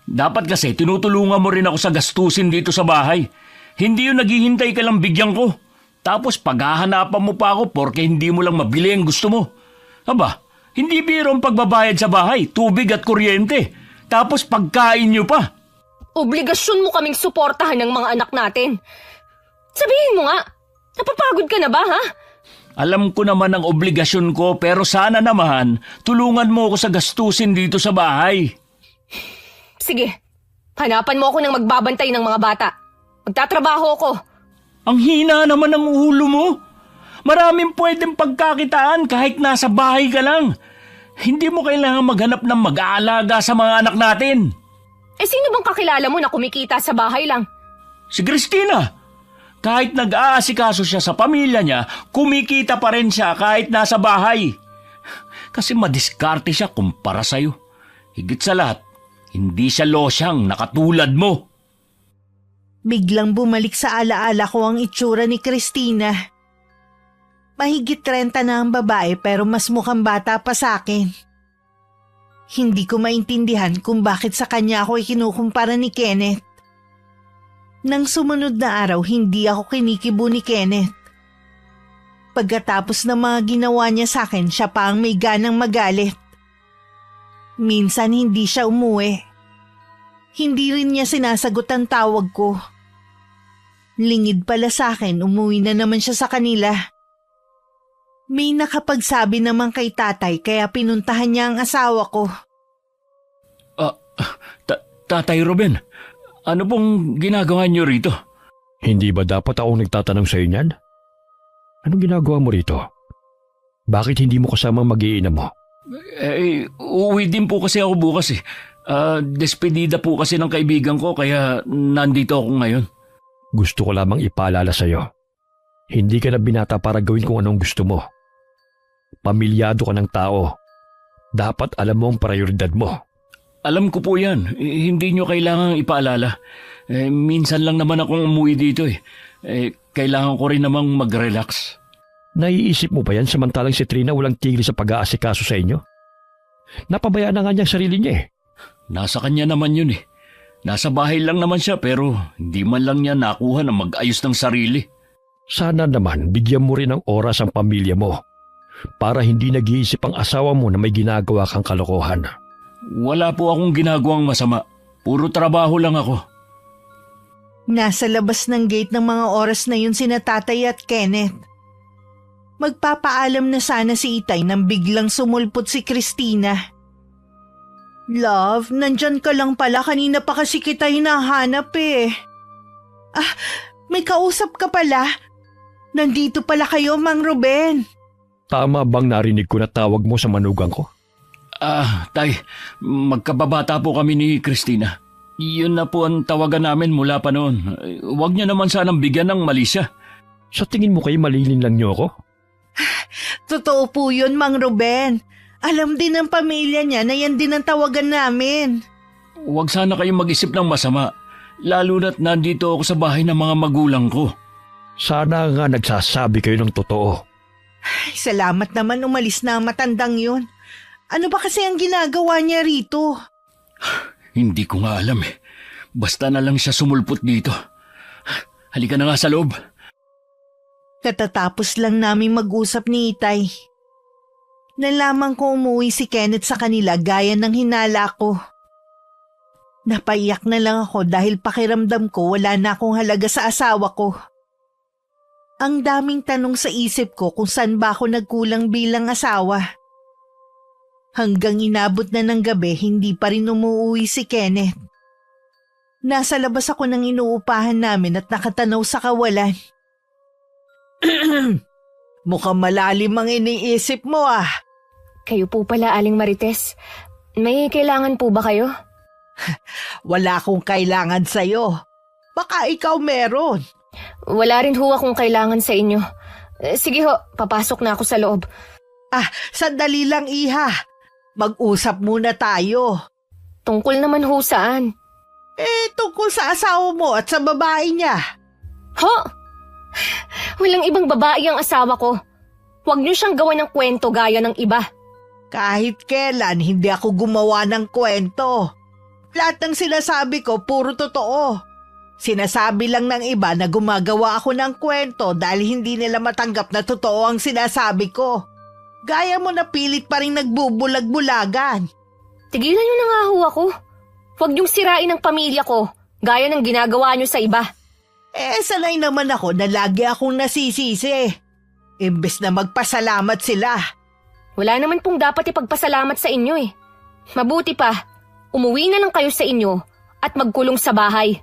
Dapat kasi tinutulungan mo rin ako sa gastusin dito sa bahay. Hindi yung naghihintay ka lang bigyan ko. Tapos paghahanapan mo pa ako porke hindi mo lang mabili ang gusto mo. Aba, hindi biro ang pagbabayad sa bahay, tubig at kuryente. Tapos pagkain nyo pa. Obligasyon mo kaming suportahan ng mga anak natin. Sabihin mo nga, napapagod ka na ba, ha? Alam ko naman ang obligasyon ko pero sana naman tulungan mo ako sa gastusin dito sa bahay. Sige, hanapan mo ako ng magbabantay ng mga bata. Magtatrabaho ako. Ang hina naman ng ulo mo. Maraming pwedeng pagkakitaan kahit nasa bahay ka lang. Hindi mo kailangan maghanap ng mag-aalaga sa mga anak natin. Sino bang kakilala mo na kumikita sa bahay lang? Si Christina. Kahit nag-aasikaso siya sa pamilya niya, kumikita pa rin siya kahit nasa bahay. Kasi madiskarte siya kumpara sa'yo. Higit sa lahat, hindi siya losyang nakatulad mo. Biglang bumalik sa alaala ko ang itsura ni Christina. Mahigit 30 na ang babae pero mas mukhang bata pa sa akin. Hindi ko maintindihan kung bakit sa kanya ako ikinukumpara ni Kenneth. Nang sumunod na araw, hindi ako kinikibo ni Kenneth. Pagkatapos ng mga ginawa niya sa akin, siya pa ang may ganang magalit. Minsan hindi siya umuwi. Hindi rin niya sinasagot ang tawag ko. Lingid pala sa akin, umuwi na naman siya sa kanila. May nakapagsabi naman kay tatay kaya pinuntahan niya ang asawa ko. Tatay Ruben, ano pong ginagawa niyo rito? Hindi ba dapat akong nagtatanong sa niyan? Anong ginagawa mo rito? Bakit hindi mo kasama mag-iina mo? Uuwi din po kasi ako bukas eh. Despedida po kasi ng kaibigan ko kaya nandito ako ngayon. Gusto ko lamang ipaalala sa'yo. Hindi ka na binata para gawin kung anong gusto mo. Pamilyado ka ng tao. Dapat alam mo ang prioridad mo. Alam ko po yan. Hindi nyo kailangang ipaalala. Minsan lang naman akong umuwi dito eh. Kailangan ko rin namang mag-relax. Naiisip mo ba yan samantalang si Trina walang tigil sa pag-aasikaso sa inyo? Napabayaan na nga niya ang sarili niya eh. Nasa kanya naman yun eh. Nasa bahay lang naman siya pero hindi man lang niya nakuha na mag-ayos ng sarili. Sana naman bigyan mo rin ng oras ang pamilya mo para hindi nag-iisip ang asawa mo na may ginagawa kang kalokohan. Wala po akong ginagawang masama. Puro trabaho lang ako. Nasa labas ng gate ng mga oras na yun sina Tatay at Kenneth. Magpapaalam na sana si Itay nang biglang sumulpot si Christina. Love, nandyan ka lang pala. Kanina pa kasi kita hinahanap eh. May kausap ka pala. Nandito pala kayo, Mang Ruben. Tama bang narinig ko na tawag mo sa manugang ko? Tay, magkababata po kami ni Christina. Yun na po ang tawagan namin mula pa noon. Huwag niya naman sanang bigyan ng mali siya. Sa tingin mo kayo malilin lang niyo ako? Totoo po yun, Mang Ruben. Alam din ng pamilya niya na yan din ang tawagan namin. Huwag sana kayong mag-isip ng masama. Lalo na't nandito ako sa bahay ng mga magulang ko. Sana nga nagsasabi kayo ng totoo. Ay, salamat naman umalis na ang matandang yun. Ano ba kasi ang ginagawa niya rito? Hindi ko nga alam eh. Basta na lang siya sumulpot dito. Halika na nga sa loob. Katatapos lang namin mag-usap ni Itay. Nalaman ko umuwi si Kenneth sa kanila gaya ng hinala ko. Napaiyak na lang ako dahil pakiramdam ko wala na akong halaga sa asawa ko. Ang daming tanong sa isip ko kung saan ba ako nagkulang bilang asawa. Hanggang inabot na ng gabi, hindi pa rin umuwi si Kenneth. Nasa labas ako ng inuupahan namin at nakatanaw sa kawalan. Mukhang malalim ang iniisip mo ah. Kayo po pala, Aling Marites. May kailangan po ba kayo? Wala akong kailangan sa'yo. Baka ikaw meron. Wala rin ho akong kailangan sa inyo. Sige ho, papasok na ako sa loob. Sandali lang iha. Mag-usap muna tayo. Tungkol naman ho saan? Tungkol sa asawa mo at sa babae niya. Ho? Walang ibang babae ang asawa ko. Huwag niyo siyang gawan ng kwento gaya ng iba. Kahit kailan, hindi ako gumawa ng kwento. Lahat ng sinasabi ko, puro totoo. Sinasabi lang ng iba na gumagawa ako ng kwento dahil hindi nila matanggap na totoo ang sinasabi ko. Gaya mo na pilit pa rin nagbubulag-bulagan. Tigilan niyo na nga ho ako. Huwag niyong sirain ang pamilya ko, gaya ng ginagawa niyo sa iba. Sanay naman ako na lagi akong nasisisi. Imbes na magpasalamat sila. Wala naman pong dapat ipagpasalamat sa inyo eh. Mabuti pa, umuwi na lang kayo sa inyo at magkulong sa bahay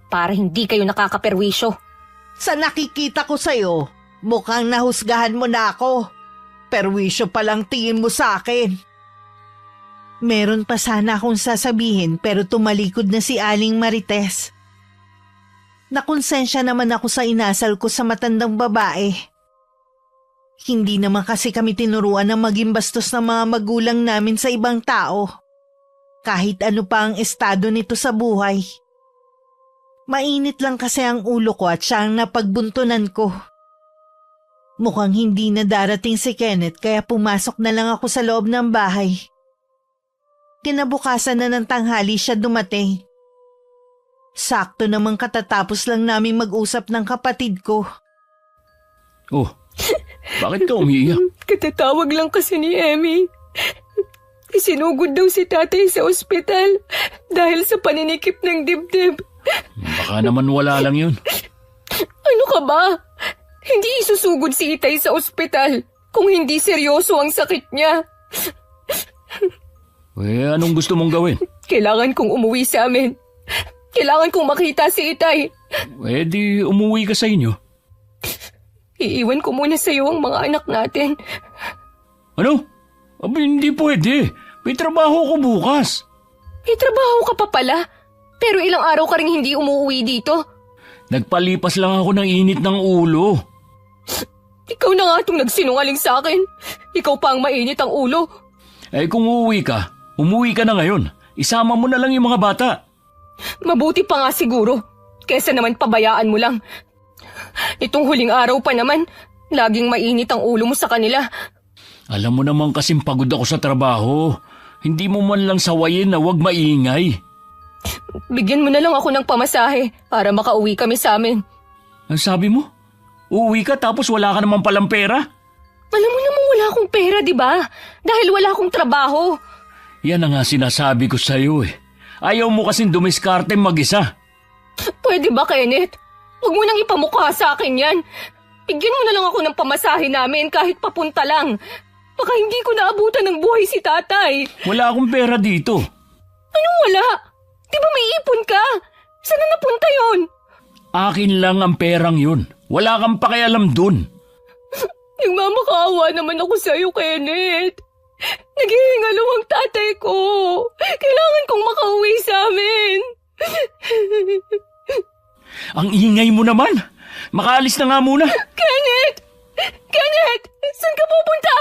para hindi kayo nakakaperwisyo. Sa nakikita ko sa'yo, mukhang nahusgahan mo na ako. Perwisyo palang tingin mo sa akin. Meron pa sana akong sasabihin pero tumalikod na si Aling Marites. Nakonsensya naman ako sa inasal ko sa matandang babae. Hindi naman kasi kami tinuruan na maging bastos ng mga magulang namin sa ibang tao. Kahit ano pa ang estado nito sa buhay. Mainit lang kasi ang ulo ko at siya ang napagbuntunan ko. Mukhang hindi na darating si Kenneth kaya pumasok na lang ako sa loob ng bahay. Kinabukasan na ng tanghali siya dumating. Sakto namang katatapos lang namin mag-usap ng kapatid ko. Oh, bakit ka umiiyak? Katatawag lang kasi ni Emmy. Isinugod daw si tatay sa ospital dahil sa paninikip ng dibdib. Baka naman wala lang yun. Ano ka ba? Hindi isusugod si Itay sa ospital kung hindi seryoso ang sakit niya. Anong gusto mong gawin? Kailangan kong umuwi sa amin. Kailangan kong makita si Itay Eh di umuwi ka sa inyo. Iiwan ko muna sa iyo ang mga anak natin. Ano? Aba, hindi pwede. May trabaho ko bukas. May trabaho ka pa pala. Pero ilang araw ka rin hindi umuwi dito. Nagpalipas lang ako ng init ng ulo. Ikaw na nga itong nagsinungaling sa akin. Ikaw pa ang mainit ang ulo. Eh kung umuwi ka na ngayon. Isama mo na lang yung mga bata. Mabuti pa nga siguro. Kesa naman pabayaan mo lang. Itong huling araw pa naman, laging mainit ang ulo mo sa kanila. Alam mo naman kasing pagod ako sa trabaho. Hindi mo man lang sawayin na huwag maingay. Bigyan mo na lang ako ng pamasahe para makauwi kami sa amin. Ang sabi mo? Uuwi ka tapos wala ka naman palang pera? Alam mo naman wala akong pera, di ba? Dahil wala akong trabaho. Yan ang nga sinasabi ko sa'yo eh. Ayaw mo kasing dumiskarte mag-isa. Pwede ba, Kenneth? Huwag mo nang ipamukha sa akin yan. Bigyan mo na lang ako ng pamasahe namin kahit papunta lang. Baka hindi ko naabutan ng buhay si tatay. Wala akong pera dito. Anong wala? Di ba may ipon ka? Saan na napunta yon? Akin lang ang perang yun. Wala kang pakialam dun. Nagmamakaawa naman ako sa'yo, Kenneth. Naghihingalo ang tatay ko. Kailangan kong makauwi sa amin. Ang ingay mo naman. Makaalis na nga muna. Kenneth! Kenneth! Saan ka pupunta?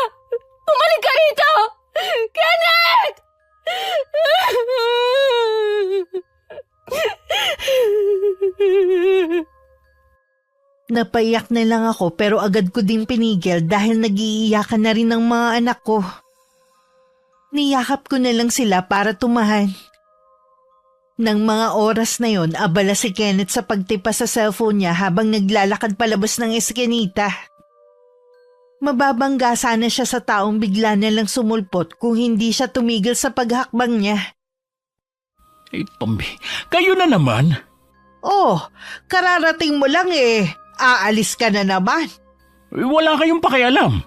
Bumalik ka rito! Kenneth! Napaiyak na lang ako pero agad ko din pinigil dahil nag-iiyakan na rin ang mga anak ko. Niyakap ko na lang sila para tumahan. Nang mga oras na yon, abala si Kenneth sa pagtipa sa cellphone niya habang naglalakad palabas ng eskinita. Mababangga sana siya sa taong bigla na lang sumulpot kung hindi siya tumigil sa paghakbang niya. Eh, Pambi, kayo na naman. Oh, kararating mo lang eh. Aalis ka na naman. Eh, wala kayong pakialam.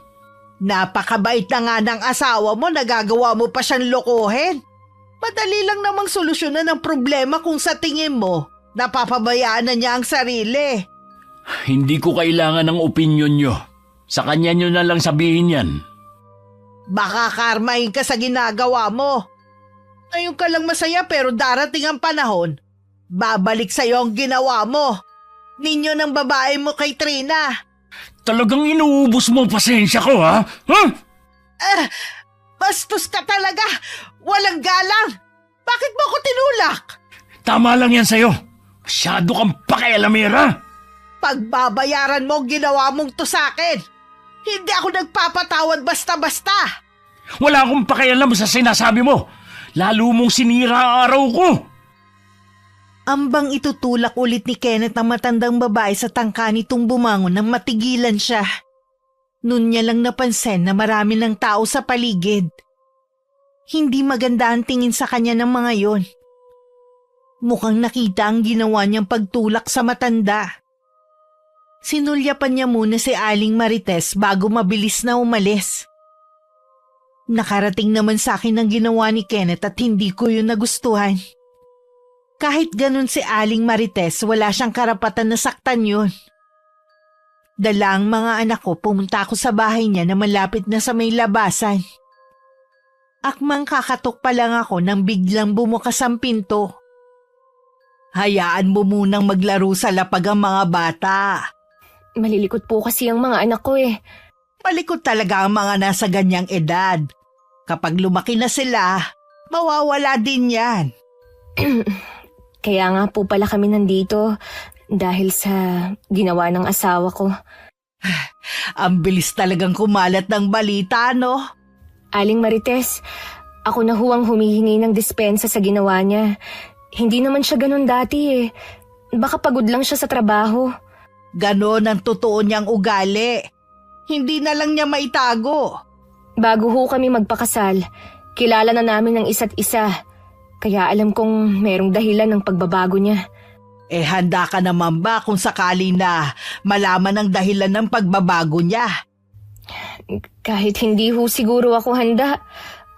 Napakabait na nga ng asawa mo, nagagawa mo pa siyang lokohin. Madali lang namang solusyonan ang problema kung sa tingin mo, napapabayaan na niya ang sarili. Hindi ko kailangan ng opinyon nyo. Sa kanya nyo na lang sabihin yan. Baka karmahin ka sa ginagawa mo. Ngayon ka lang masaya pero darating ang panahon. Babalik sa'yo ang ginawa mo. Ninyo ng babae mo kay Trina. Talagang inuubos mo ang pasensya ko, ha? Ha? Bastos ka talaga. Walang galang. Bakit mo ako tinulak? Tama lang yan sa'yo. Masyado kang pakialamera. Pagbabayaran mo ang ginawa mong to sa akin. Hindi ako nagpapatawad basta-basta. Wala akong pakialam sa sinasabi mo. Lalo mong sinira ang araw ko. Ambang itutulak ulit ni Kenneth ang matandang babae sa tangka nitong bumangon nang matigilan siya. Noon niya lang napansin na marami ng tao sa paligid. Hindi maganda ang tingin sa kanya ng mga yon. Mukhang nakita ang ginawa niyang pagtulak sa matanda. Sinulyapan niya muna si Aling Marites bago mabilis na umalis. Nakarating naman sa akin ang ginawa ni Kenneth at hindi ko yun nagustuhan. Kahit ganun si Aling Marites, wala siyang karapatan na saktan yun. Dala ang mga anak ko, pumunta ako sa bahay niya na malapit na sa may labasan. Akmang kakatok pa lang ako nang biglang bumukas ang pinto. Hayaan mo munang maglaro sa lapag ang mga bata. Malilikot po kasi ang mga anak ko eh. Malikot talaga ang mga nasa ganyang edad. Kapag lumaki na sila, mawawala din yan. Kaya nga po pala kami nandito dahil sa ginawa ng asawa ko. Ang bilis talagang kumalat ng balita, no? Aling Marites, ako na huwang humihingi ng dispensa sa ginawa niya. Hindi naman siya ganun dati eh. Baka pagod lang siya sa trabaho. Ganon ang totoo niyang ugali. Hindi na lang niya maitago. Bago ho kami magpakasal, kilala na namin ng isa't isa. Kaya alam kong merong dahilan ng pagbabago niya. Eh handa ka naman ba kung sakali na malaman ang dahilan ng pagbabago niya? Kahit hindi ho siguro ako handa,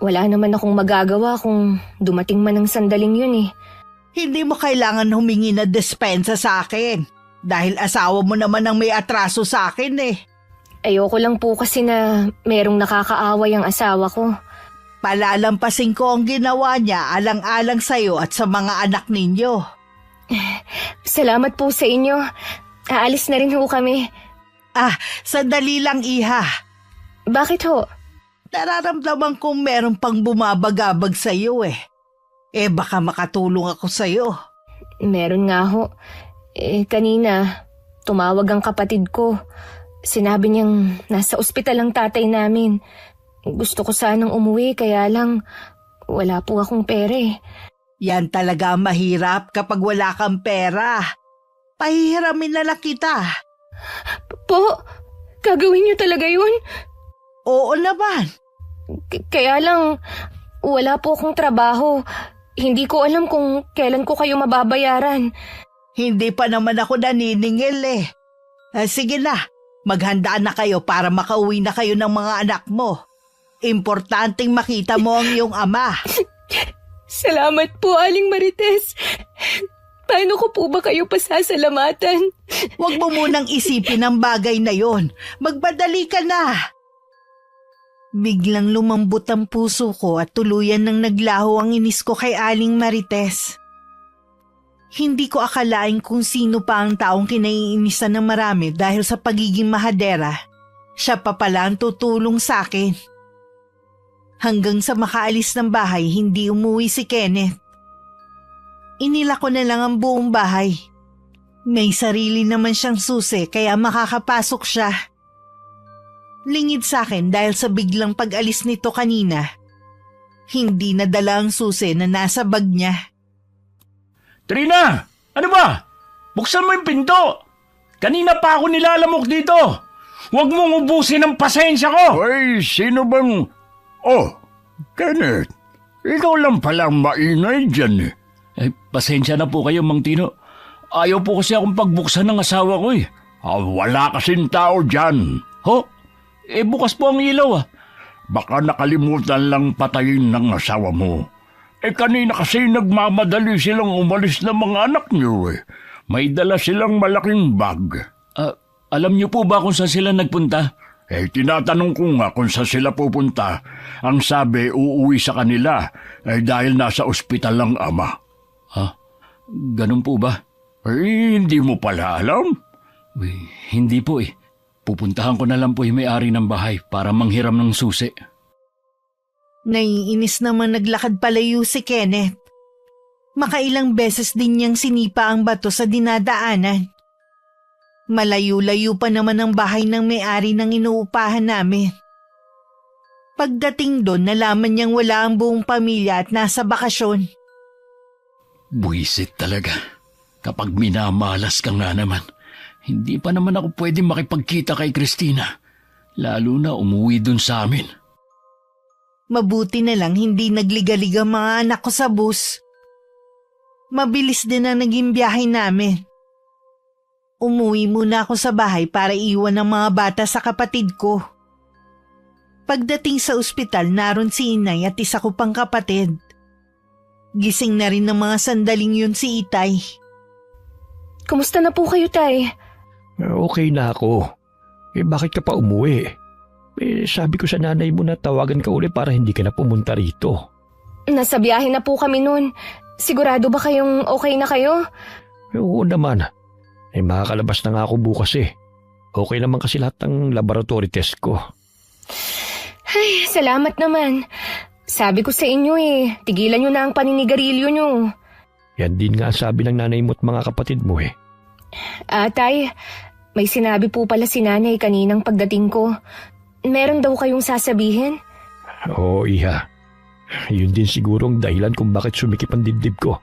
wala naman akong magagawa kung dumating man ang sandaling yun eh. Hindi mo kailangan humingi na despensa sa akin. Dahil asawa mo naman ang may atraso sa akin eh. Ayoko lang po kasi na merong nakakaaway ang asawa ko. Palalampasin ko ang ginawa niya alang-alang sa'yo at sa mga anak ninyo. Salamat po sa inyo. Aalis na rin ho kami. Sandali lang, Iha. Bakit ho? Nararamdaman kong meron pang bumabagabag sa'yo eh. Baka makatulong ako sa'yo. Meron nga ho. Kanina, tumawag ang kapatid ko. Sinabi niyang nasa ospital ang tatay namin. Gusto ko sanang umuwi kaya lang wala po akong pera eh. Yan talaga ang mahirap kapag wala kang pera. Pahihiramin na lang kita. Po, gagawin niyo talaga yun? Oo naman. Kaya lang, wala po akong trabaho. Hindi ko alam kung kailan ko kayo mababayaran. Hindi pa naman ako naniningil eh. Sige na, maghanda na kayo para makauwi na kayo ng mga anak mo. Importanteng makita mo ang iyong ama. Salamat po, Aling Marites. Paano ko po ba kayo pasasalamatan? Huwag mo munang isipin ang bagay na yon. Magbadali ka na. Biglang lumambot ang puso ko at tuluyan nang naglaho ang inis ko kay Aling Marites. Hindi ko akalain kung sino pa ang taong kinaiinisan ng marami dahil sa pagiging mahadera. Siya pa pala ang tutulong sa akin. Hanggang sa makaalis ng bahay, hindi umuwi si Kenneth. Inila ko na lang ang buong bahay. May sarili naman siyang susi kaya makakapasok siya. Lingid sa akin dahil sa biglang pag-alis nito kanina. Hindi nadala ang susi na nasa bag niya. Trina! Ano ba? Buksan mo yung pinto! Kanina pa ako nilalamok dito! Huwag mong ubusin ang pasensya ko! Ay, sino bang... Oh, Kenneth, ikaw lang palang maingay dyan eh. Pasensya na po kayo, Mang Tino. Ayaw po kasi akong pagbuksan ng asawa ko eh. Wala kasing tao dyan. Ho? Bukas po ang ilaw ah. Baka nakalimutan lang patayin ng asawa mo. Kanina kasi nagmamadali silang umalis ng mga anak niyo eh. May dala silang malaking bag. Alam niyo po ba kung saan sila nagpunta? Tinatanong ko nga kung saan sila pupunta. Ang sabi, uuwi sa kanila dahil nasa ospital ang ama. Ganun po ba? Hindi mo pala alam? Hindi po eh. Pupuntahan ko na lang po yung may-ari ng bahay para manghiram ng susi. Naiinis naman naglakad palayo si Kenneth. Makailang beses din niyang sinipa ang bato sa dinadaanan. Malayo-layo pa naman ang bahay ng may-ari ng inuupahan namin. Pagdating doon, nalaman niyang wala ang buong pamilya at nasa bakasyon. Buisit talaga. Kapag minamalas ka nga naman, hindi pa naman ako pwede makipagkita kay Christina. Lalo na umuwi dun sa amin. Mabuti na lang hindi nagligalig ang mga anak ko sa bus. Mabilis din ang naging biyahe namin. Umuwi muna ako sa bahay para iwan ang mga bata sa kapatid ko. Pagdating sa ospital, naroon si inay at isa ko pang kapatid. Gising na rin ng mga sandaling yun si Itay. Kumusta na po kayo, Tay? Okay na ako. Bakit ka pa umuwi? Sabi ko sa nanay mo na tawagan ka uli para hindi ka na pumunta rito. Nasa biyahe na po kami nun. Sigurado ba kayong okay na kayo? Oo naman. Makakalabas na nga ako bukas eh. Okay naman kasi lahat ng laboratory test ko. Ay, salamat naman. Sabi ko sa inyo eh, tigilan nyo na ang paninigarilyo nyo. Yan din nga sabi ng nanay mo at mga kapatid mo eh. Tay, may sinabi po pala si nanay kaninang pagdating ko. Meron daw kayong sasabihin? Oo, Iha. Yun din siguro ang dahilan kung bakit sumikip ang dibdib ko.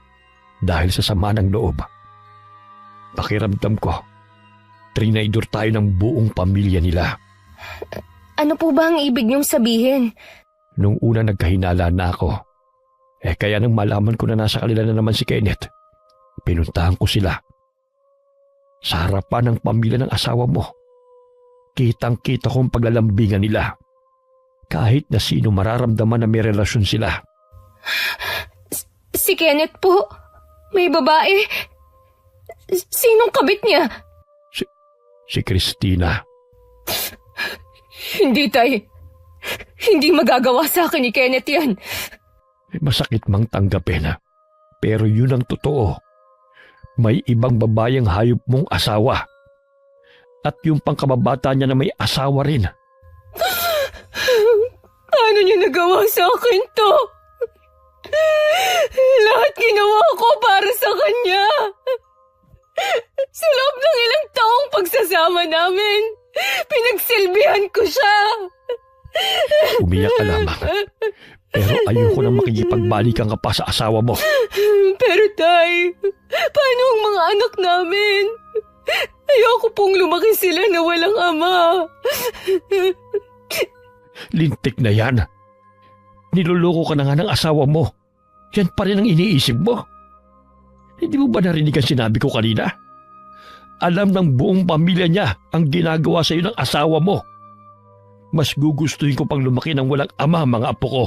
Dahil sa sama ng loob. Pakiramdam ko, trinaydor tayo ng buong pamilya nila. Ano po ba ang ibig niyong sabihin? Nung una nagkahinala na ako. Kaya nang malaman ko na nasa kanila na naman si Kenneth, pinuntahan ko sila. Sa harapan ng pamilya ng asawa mo, kitang-kita ko ang paglalambingan nila. Kahit na sino mararamdaman na may relasyon sila. Si Kenneth po? May babae. Sinong kabit niya? Si Christina. Hindi, Tay. Hindi magagawa sa akin ni Kenneth yan. Masakit mang tanggapin. Pero yun ang totoo. May ibang babayang hayop mong asawa. At yung pangkababata niya na may asawa rin. Paano niya nagawa sa akin to? Lahat ginawa ko para sa kanya. Sa loob ng ilang taong pagsasama namin, pinagsilbihan ko siya. Umiyak ka lamang. Pero ayoko nang makikipagbalikan ka pa sa asawa mo. Pero Tay, paano ang mga anak namin? Ayoko pong lumaki sila na walang ama. Lintik na yan. Niloloko ka na nga ng asawa mo. Yan pa rin ang iniisip mo. Hindi mo ba narinig ang sinabi ko kanina? Alam ng buong pamilya niya ang ginagawa sa iyo ng asawa mo. Mas gugustuhin ko pang lumaki ng walang ama mga apo ko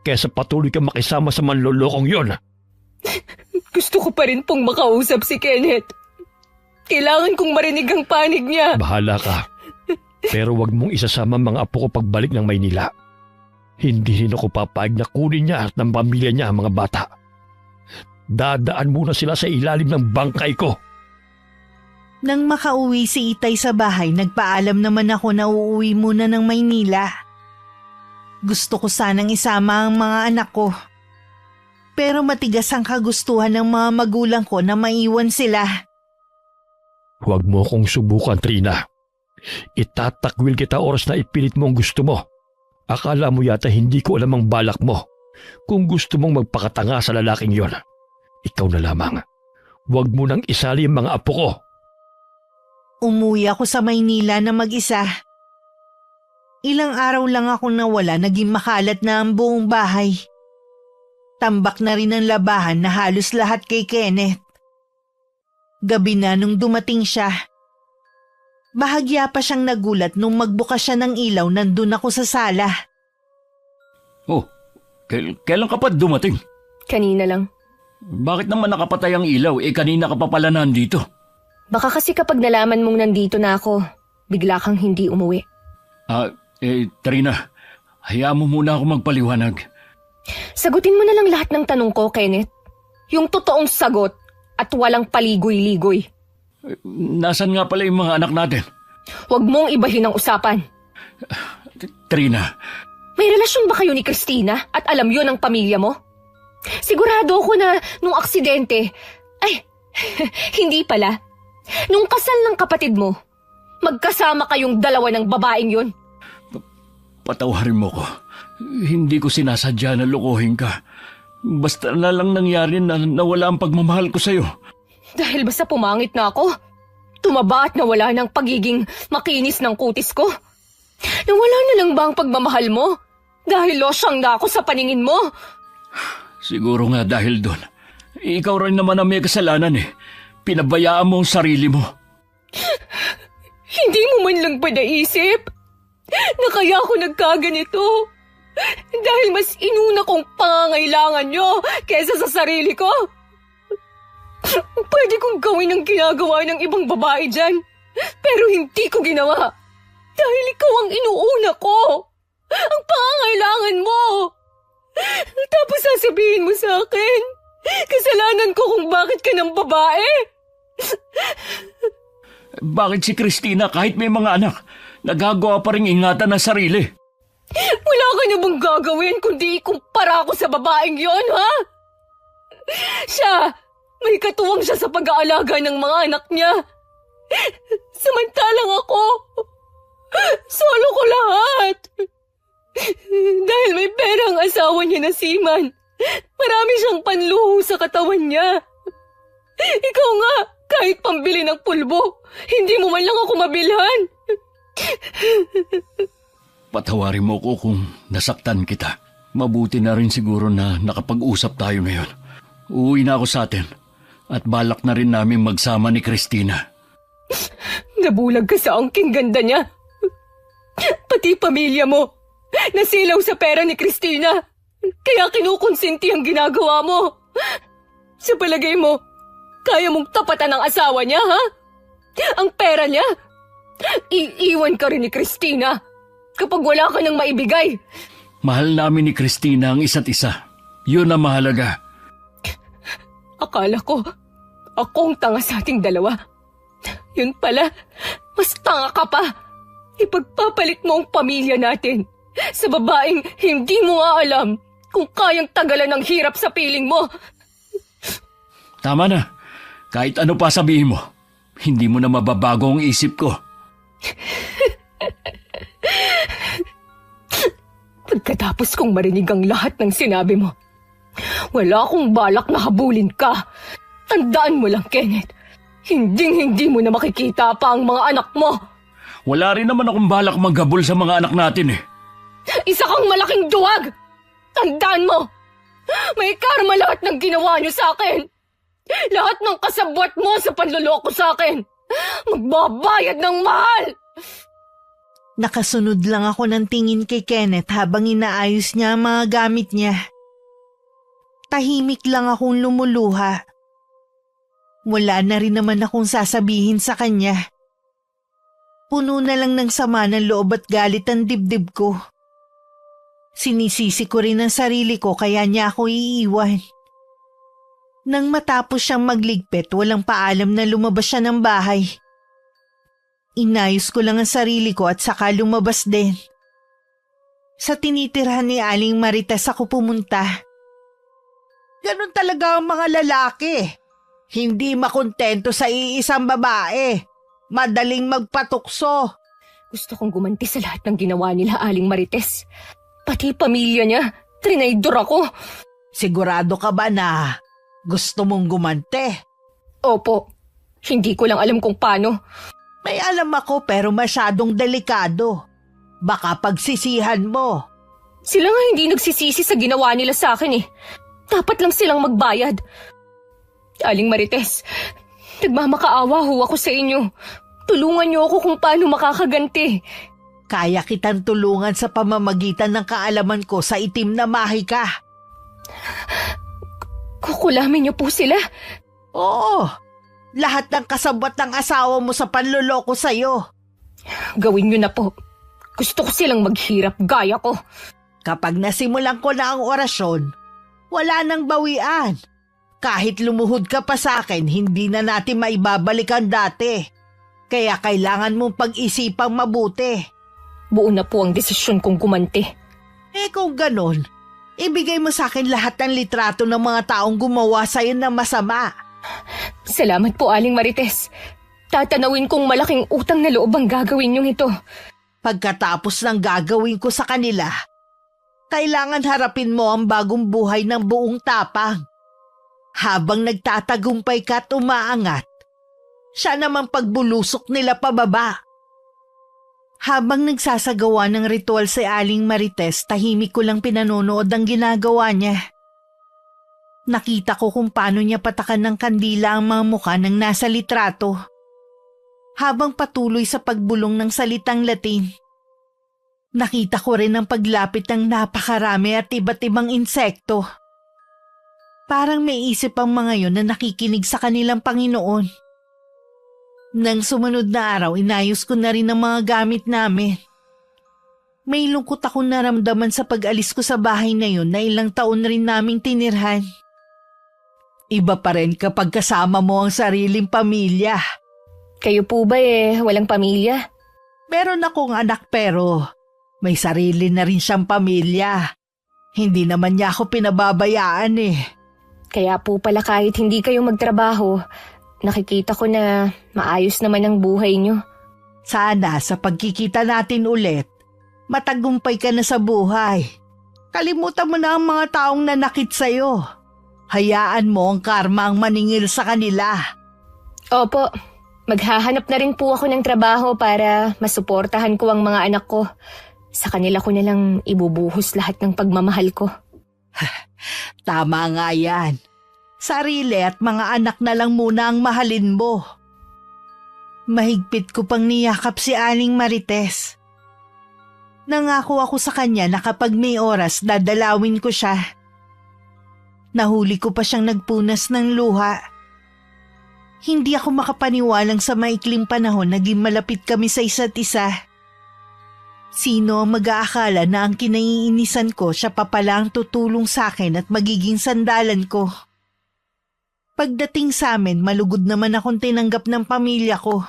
kaysa patuloy kang makisama sa manlolokong yon. Gusto ko pa rin pong makausap si Kenneth. Kailangan kong marinig ang panig niya. Bahala ka. Pero wag mong isasama mga apo ko pagbalik ng Maynila. Hindi rin ako papayag na kunin niya at ng pamilya niya ang mga bata. Dadaan muna sila sa ilalim ng bangkay ko. Nang makauwi si Itay sa bahay, nagpaalam naman ako na uuwi muna ng Maynila. Gusto ko sanang isama ang mga anak ko. Pero matigas ang kagustuhan ng mga magulang ko na maiwan sila. Huwag mo kong subukan, Trina. Itatakwil kita oras na ipilit mo ang gusto mo. Akala mo yata hindi ko alam ang balak mo. Kung gusto mong magpakatanga sa lalaking yon, ikaw na lamang. Huwag mo nang isali ang mga apo ko. Umuwi ako sa Maynila na mag-isa. Ilang araw lang ako nawala, naging makalat na ang buong bahay. Tambak na rin ang labahan na halos lahat kay Kenneth. Gabi na nung dumating siya. Bahagya pa siyang nagulat nung magbukas siya ng ilaw, nandun ako sa sala. Oh, kailan ka pa dumating? Kanina lang. Bakit naman nakapatay ang ilaw? Kanina ka pa pala nandito. Baka kasi kapag nalaman mong nandito na ako, bigla kang hindi umuwi. Trina, hayaan mo muna ako magpaliwanag. Sagutin mo na lang lahat ng tanong ko, Kenneth. Yung totoong sagot at walang paligoy-ligoy. Nasaan nga pala yung mga anak natin? Huwag mong ibahin ang usapan. Trina. May relasyon ba kayo ni Christina at alam yun ng pamilya mo? Sigurado ako na nung aksidente, hindi pala. Nung kasal ng kapatid mo, magkasama kayong dalawa ng babaeng yun. Patawarin mo ko. Hindi ko sinasadya na lokohin ka. Basta na lang nangyari na nawala ang pagmamahal ko sa'yo. Dahil basta pumangit na ako, tumaba at nawala ng pagiging makinis ng kutis ko. Nawala na lang ba ang pagmamahal mo? Dahil losyang na ako sa paningin mo. Siguro nga dahil doon. Ikaw rin naman ang may kasalanan eh. Pinabayaan mo ang sarili mo. Hindi mo man lang ba naisip na kaya ako nagkaganito? Dahil mas inuna kong pangangailangan nyo kesa sa sarili ko. Pwede kong gawin ang ginagawa ng ibang babae dyan, pero hindi ko ginawa. Dahil ikaw ang inuuna ko. Ang pangangailangan mo. Tapos sasabihin mo sa akin, kasalanan ko kung bakit ka ng babae. Bakit si Christina kahit may mga anak, nagagawa pa rin ingatan ng sarili? Wala ka na bang gagawin kundi ikumpara ko sa babaeng yon, ha? Siya, may katuwang siya sa pag-aalaga ng mga anak niya. Samantalang ako, solo ko lahat. Dahil may pera ang asawa niya na Seaman, marami siyang panluho sa katawan niya. Ikaw nga, kahit pambili ng pulbo, hindi mo man lang ako mabilhan. Patawarin mo ko kung nasaktan kita. Mabuti na rin siguro na nakapag-usap tayo ngayon. Uuwi na ako sa atin at balak na rin namin magsama ni Christina. Nabulag ka sa angking ganda niya. Pati pamilya mo, nasilaw sa pera ni Christina. Kaya kinukonsinti ang ginagawa mo. Sa palagay mo, kaya mong tapatan ang asawa niya, ha? Ang pera niya? Iiwan ka rin ni Christina kapag wala ka nang maibigay. Mahal namin ni Christina ang isa't isa. Yun ang mahalaga. Akala ko, akong tanga sa ating dalawa. Yun pala, mas tanga ka pa. Ipagpapalit mo ang pamilya natin sa babaeng hindi mo nga alam kung kayang tagalan ng hirap sa piling mo. Tama na. Kahit ano pa sabihin mo, hindi mo na mababago ang isip ko. Pagkatapos kong marinig ang lahat ng sinabi mo, wala akong balak na habulin ka. Tandaan mo lang, Kenneth, hindi mo na makikita pa ang mga anak mo. Wala rin naman akong balak maghabol sa mga anak natin eh. Isa kang malaking duwag! Tandaan mo, may karma lahat ng ginawa niyo sa akin. Lahat ng kasabwat mo sa panloloko sa akin, magbabayad ng mahal! Nakasunod lang ako ng tingin kay Kenneth habang inaayos niya ang mga gamit niya. Tahimik lang akong lumuluha. Wala na rin naman akong sasabihin sa kanya. Puno na lang ng sama ng loob at galit ang dibdib ko. Sinisisi ko rin ang sarili ko kaya niya ako iiwan. Nang matapos siyang magligpit, walang paalam na lumabas siya ng bahay. Inayos ko lang ang sarili ko at saka lumabas din. Sa tinitirhan ni Aling Marites ako pumunta. Ganon talaga ang mga lalaki. Hindi makontento sa iisang babae. Madaling magpatukso. Gusto kong gumanti sa lahat ng ginawa nila, Aling Marites. Pati pamilya niya, trinaydor ako. Sigurado ka ba na gusto mong gumante? Opo, hindi ko lang alam kung paano. May alam ako pero masyadong delikado. Baka pagsisihan mo. Sila nga hindi nagsisisi sa ginawa nila sa akin eh. Dapat lang silang magbayad. Aling Marites, nagmamakaawa ho ako sa inyo. Tulungan niyo ako kung paano makakaganti. Kaya kitang tulungan sa pamamagitan ng kaalaman ko sa itim na mahika. Kukulamin niyo po sila? Oo, lahat ng kasabwat ng asawa mo sa panloloko sa'yo. Gawin niyo na po. Gusto ko silang maghirap gaya ko. Kapag nasimulan ko na ang orasyon, wala nang bawian. Kahit lumuhod ka pa sa akin, hindi na natin maibabalik ang dati. Kaya kailangan mong pag-isipang mabuti. Buo na po ang desisyon kong gumanti. Kung ganon, ibigay mo sa akin lahat ng litrato ng mga taong gumawa sa'yo na masama. Salamat po, Aling Marites. Tatanawin kong malaking utang na loob ang gagawin niyong ito. Pagkatapos ng gagawin ko sa kanila, kailangan harapin mo ang bagong buhay ng buong tapang. Habang nagtatagumpay ka at umaangat, siya naman pagbulusok nila pababa. Habang nagsasagawa ng ritual si Aling Marites, tahimik ko lang pinanonood ang ginagawa niya. Nakita ko kung paano niya patakan ng kandila ang mga mukha ng nasa litrato. Habang patuloy sa pagbulong ng salitang Latin, nakita ko rin ang paglapit ng napakarami at iba't ibang insekto. Parang may isip ang mga yon na nakikinig sa kanilang Panginoon. Nang sumunod na araw, inayos ko na rin ang mga gamit namin. May lungkot akong naramdaman sa pag-alis ko sa bahay na yon na ilang taon rin naming tinirhan. Iba pa rin kapag kasama mo ang sariling pamilya. Kayo po ba walang pamilya? Meron akong anak pero may sarili na rin siyang pamilya. Hindi naman niya ako pinababayaan eh. Kaya po pala kahit hindi kayo magtrabaho, nakikita ko na maayos naman ang buhay niyo. Sana sa pagkikita natin ulit, matagumpay ka na sa buhay. Kalimutan mo na ang mga taong nanakit sa'yo. Hayaan mo ang karma ang maningil sa kanila. Opo, maghahanap na rin po ako ng trabaho para masuportahan ko ang mga anak ko. Sa kanila ko nalang ibubuhos lahat ng pagmamahal ko. Tama nga yan. Sarili at mga anak na lang muna ang mahalin mo. Mahigpit ko pang niyakap si Aling Marites. Nangako ako sa kanya na kapag may oras dadalawin ko siya. Nahuli ko pa siyang nagpunas ng luha. Hindi ako makapaniwalang sa maikling panahon naging malapit kami sa isa't isa. Sino ang mag-aakala na ang kinaiinisan ko siya pa pala ang tutulong sa akin at magiging sandalan ko? Pagdating sa amin, malugod naman akong tinanggap ng pamilya ko.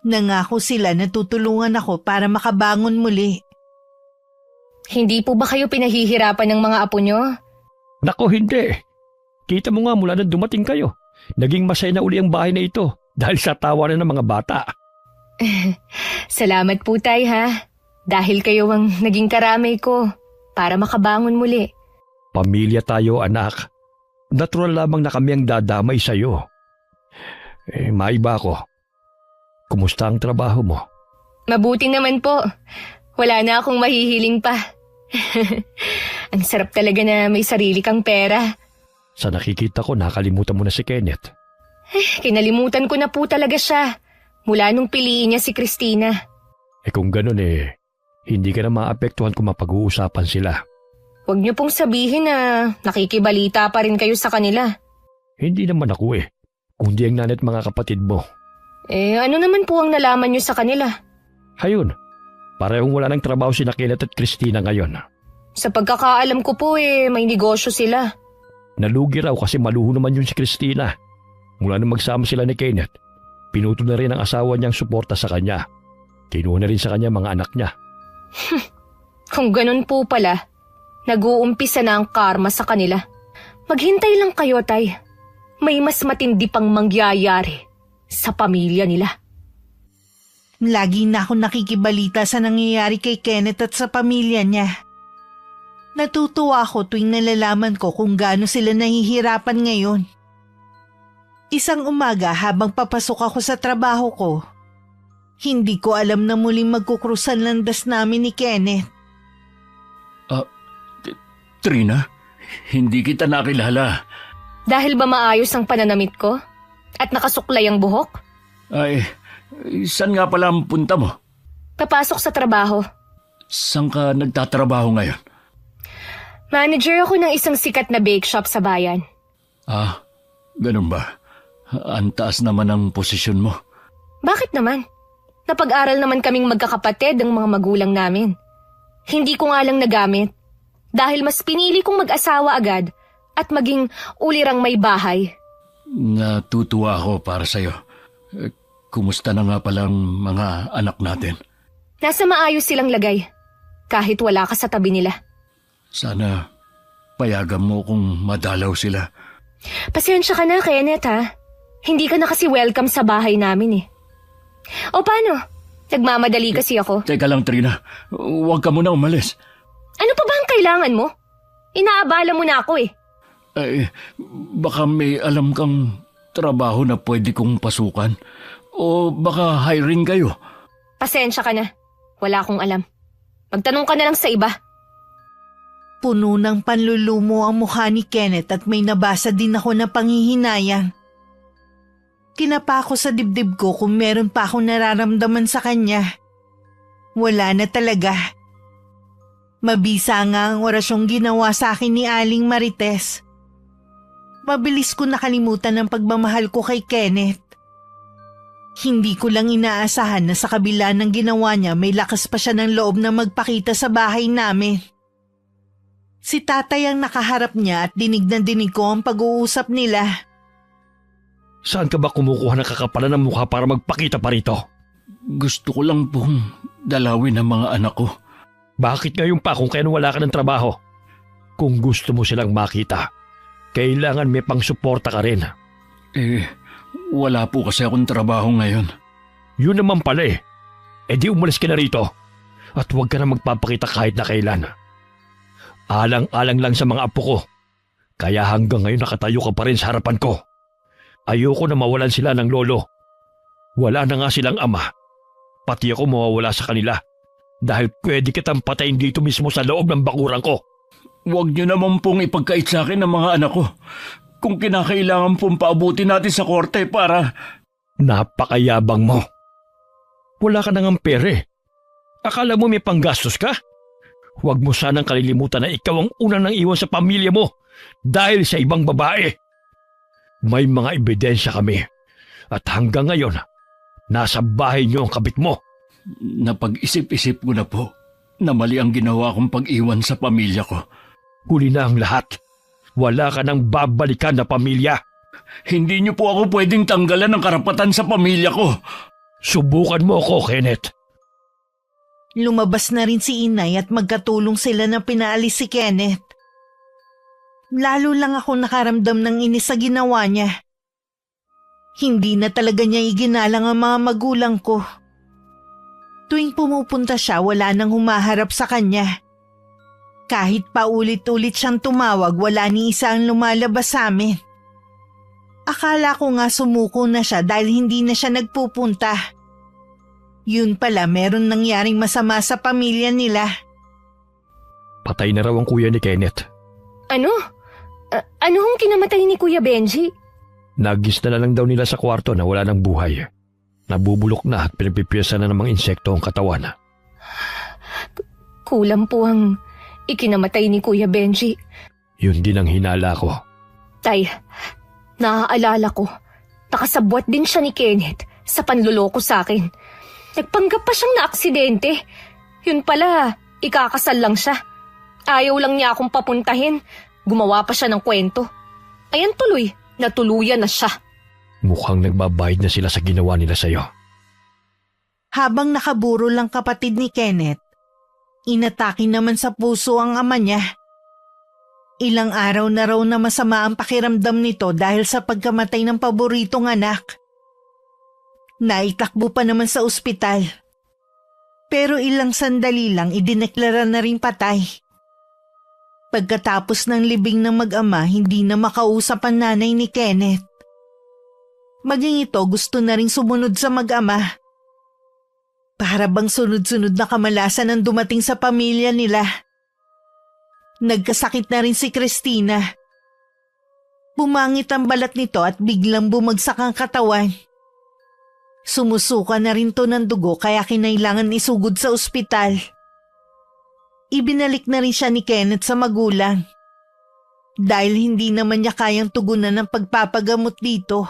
Nangako sila na tutulungan ako para makabangon muli. Hindi po ba kayo pinahihirapan ng mga apo nyo? Nako, hindi. Kita mo nga mula na dumating kayo. Naging masaya na uli ang bahay na ito dahil sa tawanan ng mga bata. Salamat po, Tay, ha? Dahil kayo ang naging karamay ko para makabangon muli. Pamilya tayo, anak. Natural lamang na kami ang dadamay sa'yo. Maiba ako. Kumusta ang trabaho mo? Mabuti naman po. Wala na akong mahihiling pa. Ang sarap talaga na may sarili kang pera. Sa nakikita ko, nakalimutan mo na si Kenneth. Kinalimutan ko na po talaga siya. Mula nung piliin niya si Christina. Kung ganun hindi ka na maapektuhan kung mapag-uusapan sila. Huwag niyo pong sabihin na nakikibalita pa rin kayo sa kanila. Hindi naman ako kundi ang nanay at mga kapatid mo. Ano naman po ang nalaman niyo sa kanila? Hayun, parehong wala ng trabaho si Kenneth at Christina ngayon. Sa pagkakaalam ko po may negosyo sila. Nalugi raw kasi maluho naman yun si Christina. Mula nung magsama sila ni Kenneth, pinuto na rin ang asawa niyang suporta sa kanya. Kinuha na rin sa kanya mga anak niya. Kung ganun po pala, nag-uumpisa na ang karma sa kanila. Maghintay lang kayo, Tay. May mas matindi pang mangyayari sa pamilya nila. Lagi na ako nakikibalita sa nangyayari kay Kenneth at sa pamilya niya. Natutuwa ako tuwing nalalaman ko kung gaano sila nahihirapan ngayon. Isang umaga habang papasok ako sa trabaho ko, hindi ko alam na muling magkukrusan landas namin ni Kenneth. Trina, hindi kita nakilala. Dahil ba maayos ang pananamit ko? At nakasuklay ang buhok? Ay, saan nga pala ang punta mo? Papasok sa trabaho. Saan ka nagtatrabaho ngayon? Manager ako ng isang sikat na bake shop sa bayan. Ganun ba? Ang taas naman ang posisyon mo. Bakit naman? Napag-aral naman kaming magkakapatid ang mga magulang namin. Hindi ko nga lang nagamit. Dahil mas pinili kong mag-asawa agad at maging ulirang may bahay. Natutuwa ako para sa'yo. Kumusta na nga palang mga anak natin? Nasa maayos silang lagay. Kahit wala ka sa tabi nila. Sana payagan mo kung madalaw sila. Pasensya ka na, Kenneth, ha? Hindi ka na kasi welcome sa bahay namin O paano? Nagmamadali kasi ako. Teka lang, Trina. Huwag ka muna umalis. Ano pa ba ang kailangan mo? Inaabala mo na ako Baka may alam kang trabaho na pwede kong pasukan. O baka hiring kayo. Pasensya ka na. Wala akong alam. Magtanong ka na lang sa iba. Puno ng panlulumo ang mukha ni Kenneth at may nabasa din ako na panghihinayang. Kinapa ko sa dibdib ko kung meron pa akong nararamdaman sa kanya. Wala na talaga. Mabisa nga ang orasyong ginawa sa akin ni Aling Marites. Mabilis ko nakalimutan ang pagmamahal ko kay Kenneth. Hindi ko lang inaasahan na sa kabila ng ginawa niya may lakas pa siya ng loob na magpakita sa bahay namin. Si tatay ang nakaharap niya at dinig na dinig ko ang pag-uusap nila. Saan ka ba kumukuha ng kakapalan ng mukha para magpakita pa rito? Gusto ko lang pong dalawin ang mga anak ko. Bakit ngayon pa kung kaya wala ka ng trabaho? Kung gusto mo silang makita, kailangan may pang-suporta ka rin. Wala po kasi akong trabaho ngayon. Yun naman pala di umalis ka na rito. At huwag ka na magpapakita kahit na kailan. Alang-alang lang sa mga apo ko. Kaya hanggang ngayon nakatayo ka pa rin sa harapan ko. Ayoko na mawalan sila ng lolo. Wala na nga silang ama. Pati ako mawawala sa kanila. Dahil pwede kitang patayin dito mismo sa loob ng bakuran ko. Huwag niyo naman pong ipagkait sa akin ng mga anak ko. Kung kinakailangan pong paabutin natin sa korte para... Napakayabang mo. Wala ka nang pere. Akala mo may panggastos ka? Huwag mo sanang kalilimutan na ikaw ang una nang iwan sa pamilya mo dahil sa ibang babae. May mga ebidensya kami at hanggang ngayon, nasa bahay niyo ang kabit mo. Napag-isip-isip ko na po na mali ang ginawa kong pag-iwan sa pamilya ko. Huli na ang lahat. Wala ka nang babalikan na pamilya. Hindi niyo po ako pwedeng tanggalan ng karapatan sa pamilya ko. Subukan mo ako, Kenneth. Lumabas na rin si inay at magkatulong sila na pinaalis si Kenneth. Lalo lang ako nakaramdam ng inis sa ginawa niya. Hindi na talaga niya iginalang ang mga magulang ko. Tuwing pumupunta siya, wala nang humaharap sa kanya. Kahit paulit-ulit siyang tumawag, wala ni isa ang lumalabas sa amin. Akala ko nga sumuko na siya dahil hindi na siya nagpupunta. Yun pala, meron nangyaring masama sa pamilya nila. Patay na raw ang kuya ni Kenneth. Ano? Ano hong kinamatay ni Kuya Benji? Nagis na lang daw nila sa kwarto na wala ng buhay. Nabubulok na at pinapipiyasa na ng mga insekto ang katawan. Kulang po ang ikinamatay ni Kuya Benji. Yun din ang hinala ko. Tay, naaalala ko, nakasabwat din siya ni Kenneth sa panluloko sa akin. Nagpanggap pa siyang naaksidente. Yun pala, ikakasal lang siya. Ayaw lang niya akong papuntahin. Gumawa pa siya ng kwento. Ayan tuloy, natuluyan na siya. Mukhang nagbabayad na sila sa ginawa nila sa'yo. Habang nakaburo lang kapatid ni Kenneth, inatake naman sa puso ang ama niya. Ilang araw na raw na masama ang pakiramdam nito dahil sa pagkamatay ng paboritong anak. Naitakbo pa naman sa ospital. Pero ilang sandali lang idineklara na rin patay. Pagkatapos ng libing ng mag-ama, hindi na makausap ang nanay ni Kenneth. Maging ito gusto na rin sumunod sa mag-ama. Para bang sunod-sunod na kamalasan ang dumating sa pamilya nila. Nagkasakit na rin si Christina. Bumangit ang balat nito at biglang bumagsak ang katawan. Sumusuka na rin to ng dugo kaya kinailangan isugod sa ospital. Ibinalik na rin siya ni Kenneth sa magulang. Dahil hindi naman niya kayang tugunan ng pagpapagamot dito.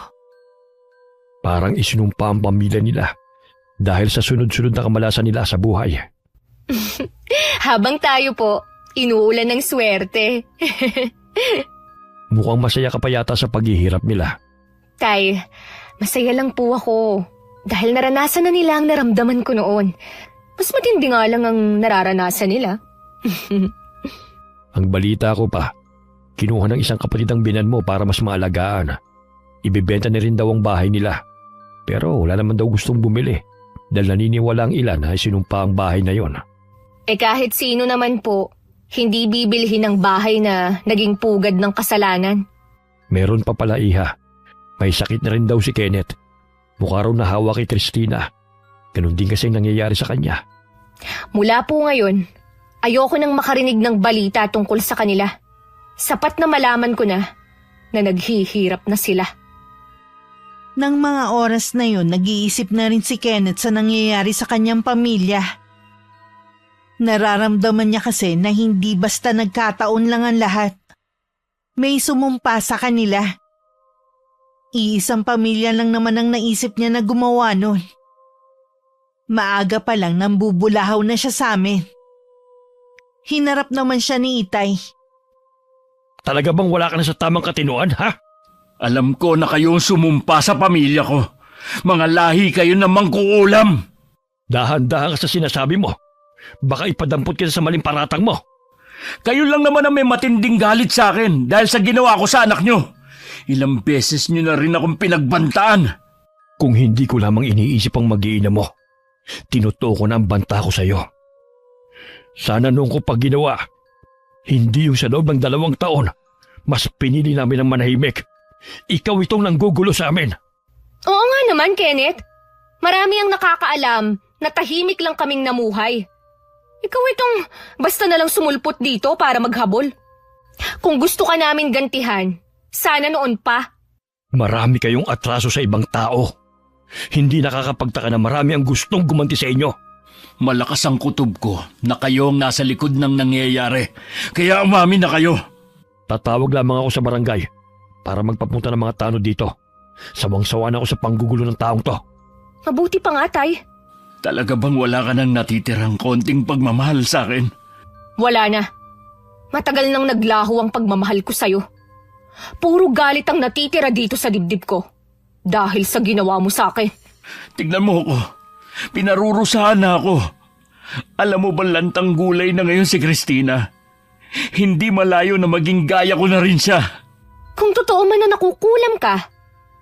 Parang isinumpa ang pamilya nila dahil sa sunod-sunod na kamalasan nila sa buhay. Habang tayo po, inuulan ng swerte. Mukhang masaya ka pa yata sa paghihirap nila. Tay, masaya lang po ako. Dahil naranasan na nila ang naramdaman ko noon. Mas matindi nga lang ang nararanasan nila. Ang balita ko pa, kinuha ng isang kapatid ang binan mo para mas maalagaan. Ibebenta na rin daw ang bahay nila. Pero wala naman daw gustong bumili dahil naniniwala ang ilan na sinumpa ang bahay na yon. Kahit sino naman po, hindi bibilhin ng bahay na naging pugad ng kasalanan. Meron pa pala, iha. May sakit na rin daw si Kenneth. Mukha raw nahawa kay Christina. Ganun din kasi nangyayari sa kanya. Mula po ngayon, ayoko nang makarinig ng balita tungkol sa kanila. Sapat na malaman ko na naghihirap na sila. Nang mga oras na yun, nag-iisip na rin si Kenneth sa nangyayari sa kanyang pamilya. Nararamdaman niya kasi na hindi basta nagkataon lang ang lahat. May sumumpa sa kanila. Iisang pamilya lang naman ang naisip niya na gumawa nun. Maaga pa lang nambubulahaw na siya sa amin. Hinarap naman siya ni Itay. Talaga bang wala ka na sa tamang katinuan, ha? Alam ko na kayo sumumpa sa pamilya ko. Mga lahi kayo na mangkuulam. Dahan-dahan ka sa sinasabi mo. Baka ipadampot kita sa maling paratang mo. Kayo lang naman ang may matinding galit sa akin dahil sa ginawa ko sa anak nyo. Ilang beses nyo na rin akong pinagbantaan. Kung hindi ko lamang iniisip ang mag-iina mo, tinutuo ko na ang banta ko sa iyo. Sana noong ko pag ginawa, hindi yung sa loob ng 2 taon, mas pinili namin ang manahimik. Ikaw itong nanggugulo sa amin. Oo nga naman, Kenneth. Marami ang nakakaalam na tahimik lang kaming namuhay. Ikaw itong basta na lang sumulpot dito para maghabol. Kung gusto ka namin gantihan, sana noon pa. Marami kayong atraso sa ibang tao. Hindi nakakapagtaka na marami ang gustong gumanti sa inyo. Malakas ang kutob ko na kayo ang nasa likod ng nangyayari. Kaya umamin na kayo. Tatawag lamang ako sa barangay para magpapunta ng mga tanod dito. Sawang-sawa na ako sa panggugulo ng taong to. Mabuti pa nga, Tay. Talaga bang wala ka nang natitirang konting pagmamahal sa akin? Wala na. Matagal nang naglaho ang pagmamahal ko sa'yo. Puro galit ang natitira dito sa dibdib ko. Dahil sa ginawa mo sa akin. Tignan mo ako. Pinarurusahan na ako. Alam mo ba lantang gulay na ngayon si Christina? Hindi malayo na maging gaya ko na rin siya. Kung totoo man na nakukulam ka,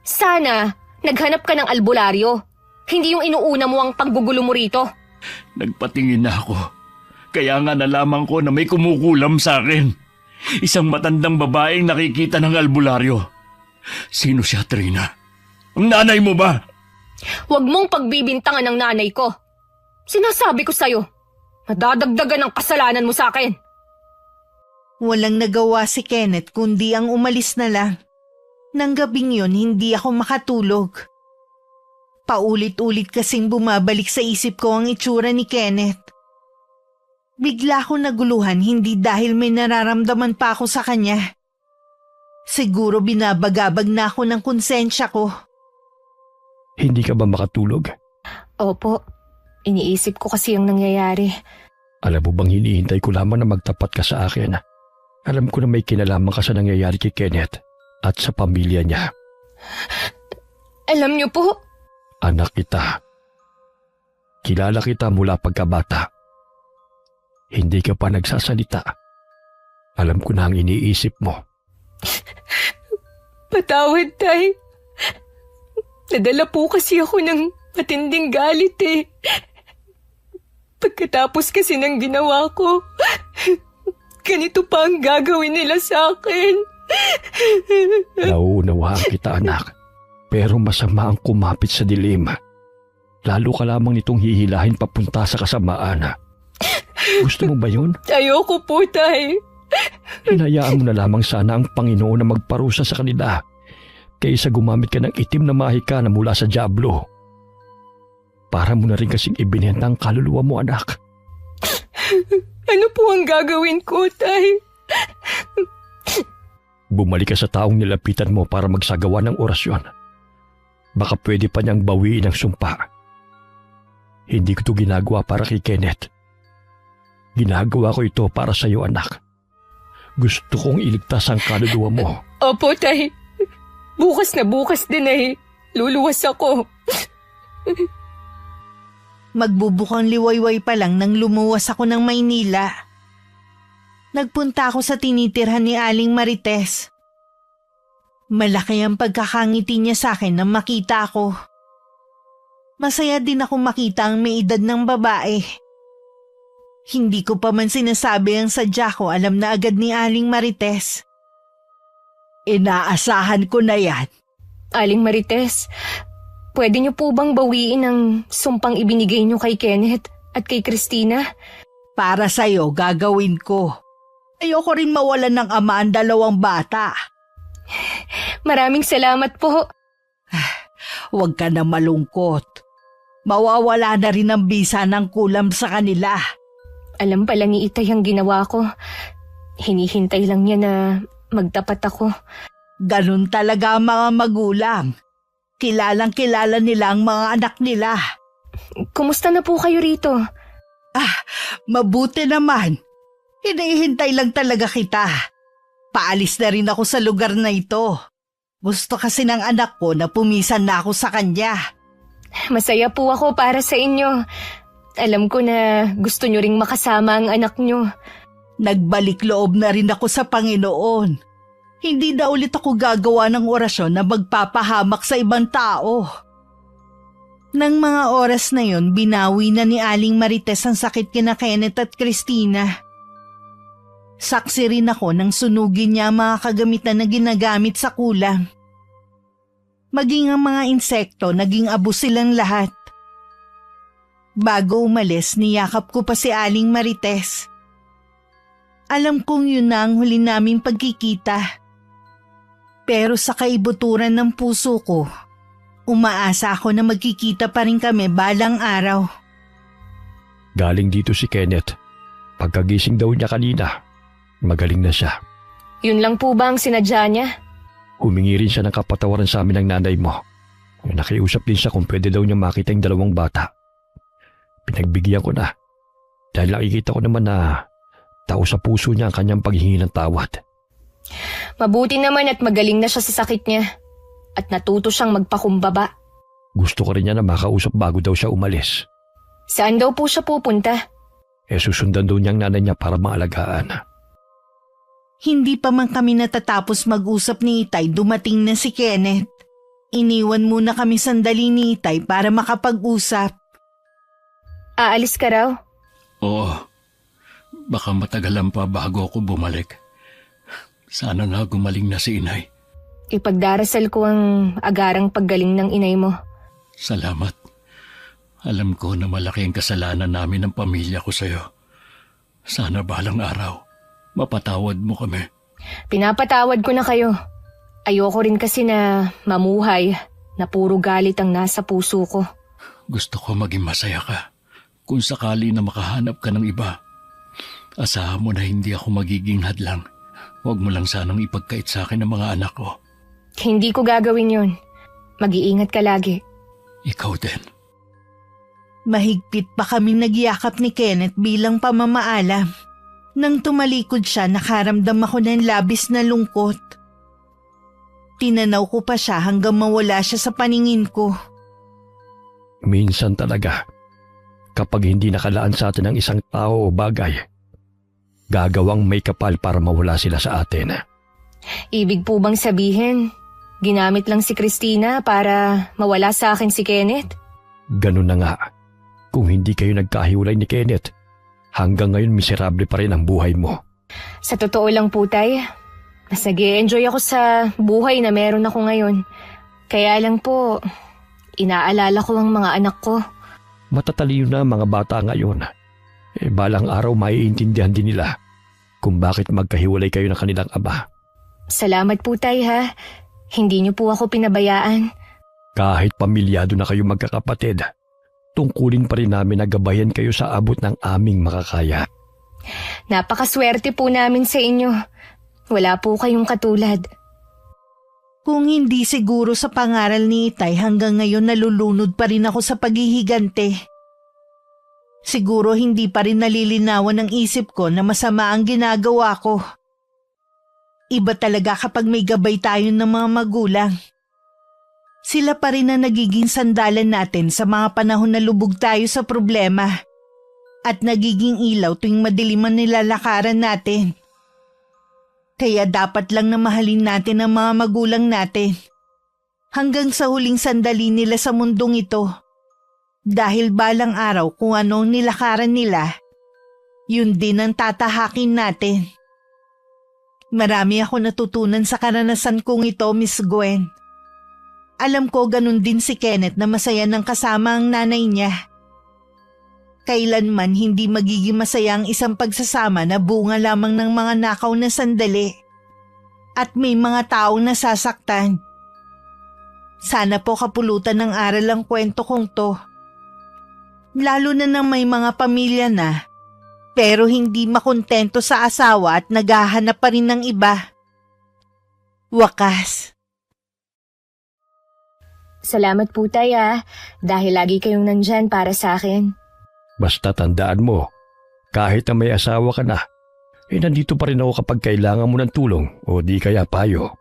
sana naghanap ka ng albularyo. Hindi yung inuuna mo ang panggugulo mo rito. Nagpatingin na ako. Kaya nga nalaman ko na may kumukulam sa akin. Isang matandang babaeng nakikita ng albularyo. Sino siya, Trina? Ang nanay mo ba? Huwag mong pagbibintangan ng nanay ko. Sinasabi ko sa'yo, madadagdagan ang kasalanan mo sa akin. Walang nagawa si Kenneth kundi ang umalis na lang. Nang gabing yun, hindi ako makatulog. Paulit-ulit kasing bumabalik sa isip ko ang itsura ni Kenneth. Bigla ko naguluhan hindi dahil may nararamdaman pa ako sa kanya. Siguro binabagabag na ako ng konsensya ko. Hindi ka ba makatulog? Opo, iniisip ko kasi ang nangyayari. Alam mo bang hinihintay ko lamang na magtapat ka sa akin? Alam ko na may kinalaman ka sa nangyayari kay Kenneth at sa pamilya niya. Alam niyo po, Anak kita. Kilala kita mula pagkabata. Hindi ka pa nagsasalita. Alam ko na ang iniisip mo. patawad, Tay. Nadala po kasi ako ng matinding galit eh. Pagkatapos kasi ng ginawa ko, ganito pa ang gagawin nila sa akin. Nauunawaan kita, anak. Pero masama ang kumapit sa dilim. Lalo ka lamang nitong hihilahin papunta sa kasamaan. Gusto mo ba yun? Ayoko po, Tay. Hinayaan mo na lamang sana ang Panginoon na magparusa sa kanila kaysa gumamit ka ng itim na mahika na mula sa dyablo. Para mo na rin kasing ibinenta ang kaluluwa mo, anak. Ano po ang gagawin ko, Tay? Bumalik ka sa taong nilapitan mo para magsagawa ng orasyon. Baka pwede pa niyang bawiin ang sumpa. Hindi ko ito ginagawa para kay Kenneth. Ginagawa ko ito para sa iyo, anak. Gusto kong iligtas ang kaluluwa mo. Opo, Tay. Bukas na bukas din eh. Luluwas ako. Magbubukang liwayway pa lang nang lumuwas ako ng Maynila. Nagpunta ako sa tinitirhan ni Aling Marites. Malaki ang pagkakangiti niya sa akin nang makita ako. Masaya din ako makita ang may edad ng babae. Hindi ko pa man sinasabi ang sadya ko, alam na agad ni Aling Marites. Inaasahan ko na yan. Aling Marites, pwede niyo po bang bawiin ang sumpang ibinigay niyo kay Kenneth at kay Christina? Para sa'yo, gagawin ko. Ayoko rin mawalan ng ama ang dalawang bata. Maraming salamat po. Huwag ka na malungkot. Mawawala na rin ang bisa ng kulam sa kanila. Alam pala ni Itay ang ginawa ko. Hinihintay lang niya na magtapat ako. Ganun talaga ang mga magulang. Kilalang-kilala nila ang mga anak nila. Kumusta na po kayo rito? Mabuti naman. Hinihintay lang talaga kita. Paalis na rin ako sa lugar na ito. Gusto kasi ng anak ko na pumisan na ako sa kanya. Masaya po ako para sa inyo. Alam ko na gusto nyo ring makasama ang anak nyo. Nagbalik loob na rin ako sa Panginoon. Hindi na ulit ako gagawa ng orasyon na magpapahamak sa ibang tao. Nang mga oras na yon, binawi na ni Aling Marites ang sakit kina Kenneth at Christina. Saksi rin ako nang sunugin niya ang mga kagamitan na ginagamit sa kulang. Maging ang mga insekto, naging abo silang lahat. Bago umalis, niyakap ko pa si Aling Marites. Alam kong yun na ang huli naming pagkikita. Pero sa kaibuturan ng puso ko, umaasa ako na magkikita pa rin kami balang araw. Galing dito si Kenneth. Pagkagising daw niya kanina, magaling na siya. Yun lang po ba ang sinadya niya? Humingi rin siya ng kapatawaran sa amin ng nanay mo. Nakiusap din siya kung pwede daw niya makita yung 2 bata. Pinagbigyan ko na. Dahil nakikita ko naman na tao sa puso niya ang kanyang paghingi ng tawad. Mabuti naman at magaling na siya sa sakit niya. At natuto siyang magpakumbaba. Gusto ko rin niya na makausap bago daw siya umalis. Saan daw po siya pupunta? Susundan daw niyang nanay niya para maalagaan. Hindi pa man kami natatapos mag-usap ni Itay, dumating na si Kenneth. Iniwan muna kami sandali ni Itay para makapag-usap. Aalis ka raw? Oo. Baka matagalan pa bago ako bumalik. Sana nga gumaling na si inay. Ipagdarasal ko ang agarang paggaling ng inay mo. Salamat. Alam ko na malaki ang kasalanan namin ng pamilya ko sa'yo. Sana balang araw, mapatawad mo kami. Pinapatawad ko na kayo. Ayoko rin kasi na mamuhay na puro galit ang nasa puso ko. Gusto ko maging masaya ka. Kung sakali na makahanap ka ng iba, asahan mo na hindi ako magiging hadlang. Huwag mo lang sanang ipagkait sa akin ng mga anak ko. Hindi ko gagawin yun. Mag-iingat ka lagi. Ikaw din. Mahigpit pa kami nagyakap ni Kenneth bilang pamamaalam. Nang tumalikod siya, nakaramdam ako ng labis na lungkot. Tinanaw ko pa siya hanggang mawala siya sa paningin ko. Minsan talaga, kapag hindi nakalaan sa atin ng isang tao o bagay, gagawang may kapal para mawala sila sa atin. Ibig po bang sabihin, ginamit lang si Christina para mawala sa akin si Kenneth? Ganun na nga. Kung hindi kayo nagkahiwalay ni Kenneth, hanggang ngayon miserable pa rin ang buhay mo. Sa totoo lang po, Tay, mas nag-e-enjoy ako sa buhay na meron ako ngayon. Kaya lang po, inaalala ko ang mga anak ko. Matatalino na ang mga bata ngayon. Balang araw maiintindihan din nila kung bakit magkahiwalay kayo ng kanilang ama. Salamat po, Tay, ha. Hindi niyo po ako pinabayaan. Kahit pamilyado na kayo magkakapatid, tungkulin pa rin namin na gabayan kayo sa abot ng aming makakaya. Napakaswerte po namin sa inyo. Wala po kayong katulad. Kung hindi siguro sa pangaral ni Itay, hanggang ngayon nalulunod pa rin ako sa paghihigante. Siguro hindi pa rin nalilinawan ng isip ko na masama ang ginagawa ko. Iba talaga kapag may gabay tayo ng mga magulang. Sila pa rin ang nagiging sandalan natin sa mga panahon na lubog tayo sa problema at nagiging ilaw tuwing madilim ang nilalakaran natin. Kaya dapat lang na mahalin natin ang mga magulang natin hanggang sa huling sandali nila sa mundong ito. Dahil balang araw kung ano ang nilakaran nila, yun din ang tatahakin natin. Marami ako natutunan sa karanasan kong ito, Miss Gwen. Alam ko ganun din si Kenneth na masaya ng kasama ang nanay niya. Kailanman hindi magiging masaya ang isang pagsasama na bunga lamang ng mga nakaw na sandali. At may mga taong nasasaktan. Sana po kapulutan ng aral ang kwento kong to. Lalo na nang may mga pamilya na, pero hindi makontento sa asawa at naghahanap pa rin ng iba. Wakas. Salamat po, Tay, ha. Dahil lagi kayong nandyan para sa akin. Basta tandaan mo, kahit na may asawa ka na, nandito pa rin ako kapag kailangan mo ng tulong o di kaya payo.